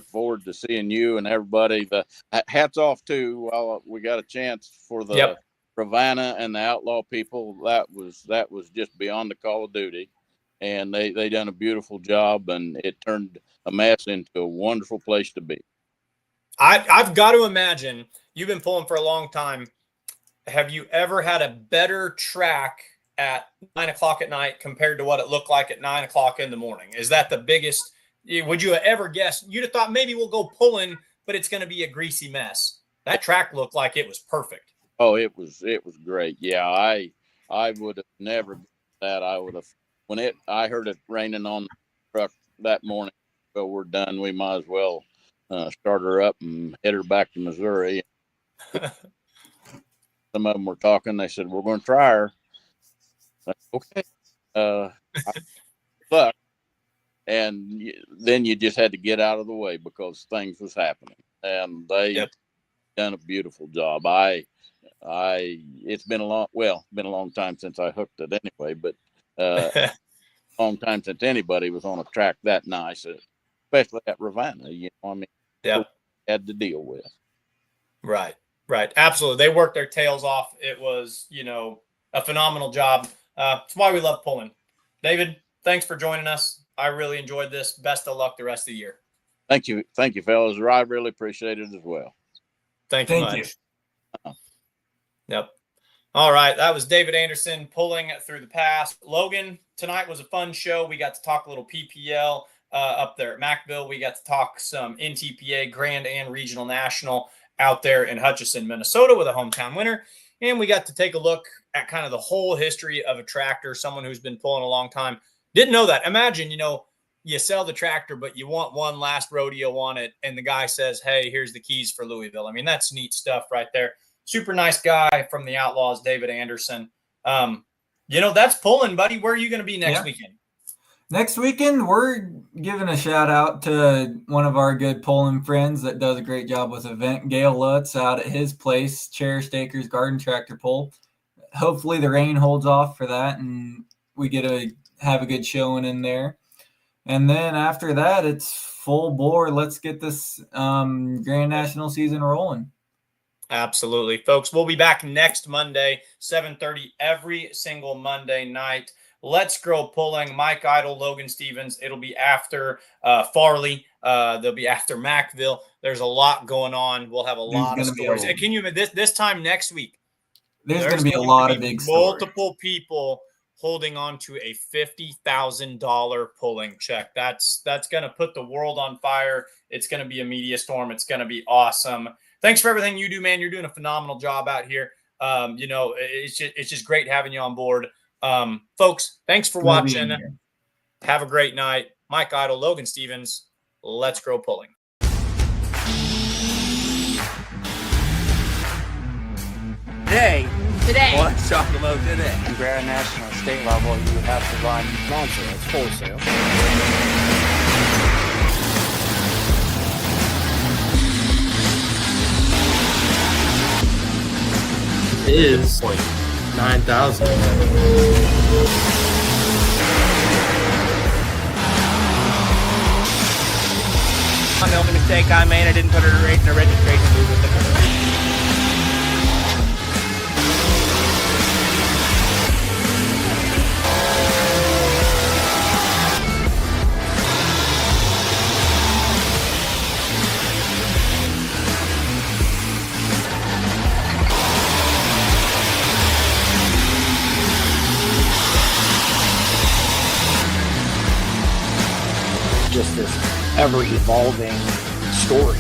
forward to seeing you and everybody. The hats off too. While we got a chance for the Ravenna and the Outlaw people, that was just beyond the call of duty, and they done a beautiful job, and it turned a mess into a wonderful place to be.
I've got to imagine you've been pulling for a long time. Have you ever had a better track at 9 o'clock at night compared to what it looked like at 9 o'clock in the morning? Is that the biggest? Would you have ever guessed? You'd have thought maybe we'll go pulling, but it's going to be a greasy mess. That track looked like it was perfect.
Oh, it was great. Yeah, I would have never guessed that. I would have, I heard it raining on the truck that morning. So we're done. We might as well start her up and head her back to Missouri. Some of them were talking. They said, we're going to try her. Okay. But and then you just had to get out of the way because things was happening, and they done a beautiful job. It's been a long time since I hooked it anyway, but a long time since anybody was on a track that nice, especially at Ravenna. Had to deal with.
Right. Absolutely. They worked their tails off. It was, a phenomenal job. It's why we love pulling. David, thanks for joining us. I really enjoyed this. Best of luck the rest of the year.
Thank you, fellas. I really appreciate it as well.
Thank you much. Yep. All right. That was David Anderson pulling through the past. Logan, tonight was a fun show. We got to talk a little PPL up there at Mackville. We got to talk some NTPA Grand and Regional National out there in Hutchinson, Minnesota, with a hometown winner. And we got to take a look at kind of the whole history of a tractor, someone who's been pulling a long time. Didn't know that. Imagine, you sell the tractor, but you want one last rodeo on it, and the guy says, hey, here's the keys for Louisville. I mean, that's neat stuff right there. Super nice guy from the Outlaws, David Anderson. That's pulling, buddy. Where are you going to be next weekend?
Next weekend, we're giving a shout out to one of our good pulling friends that does a great job with event, Gail Lutz, out at his place, Cherished Acres Garden Tractor Pull. Hopefully the rain holds off for that, and we get to have a good showing in there. And then after that, it's full bore. Let's get this Grand National season rolling.
Absolutely, folks. We'll be back next Monday, 7:30 every single Monday night. Let's Grow Pulling. Mike Eitel, Logan Stevens. It'll be after Farley. They'll be after Mackville. There's a lot going on. We'll have a lot of stories. Can you this time next week?
There's going to be a lot of big stories.
Multiple people holding on to a $50,000 pulling check. That's going to put the world on fire. It's going to be a media storm. It's going to be awesome. Thanks for everything you do, man. You're doing a phenomenal job out here. It's just great having you on board. Folks, thanks for watching. Have a great night. Mike Eitel, Logan Stevens. Let's Grow Pulling.
Today.
Let's talk about today.
Grand National state level, you have to run non-sale. It's wholesale.
Is like 9,000.
The only mistake I made, I didn't put her in a registration booth with the
just this ever evolving story.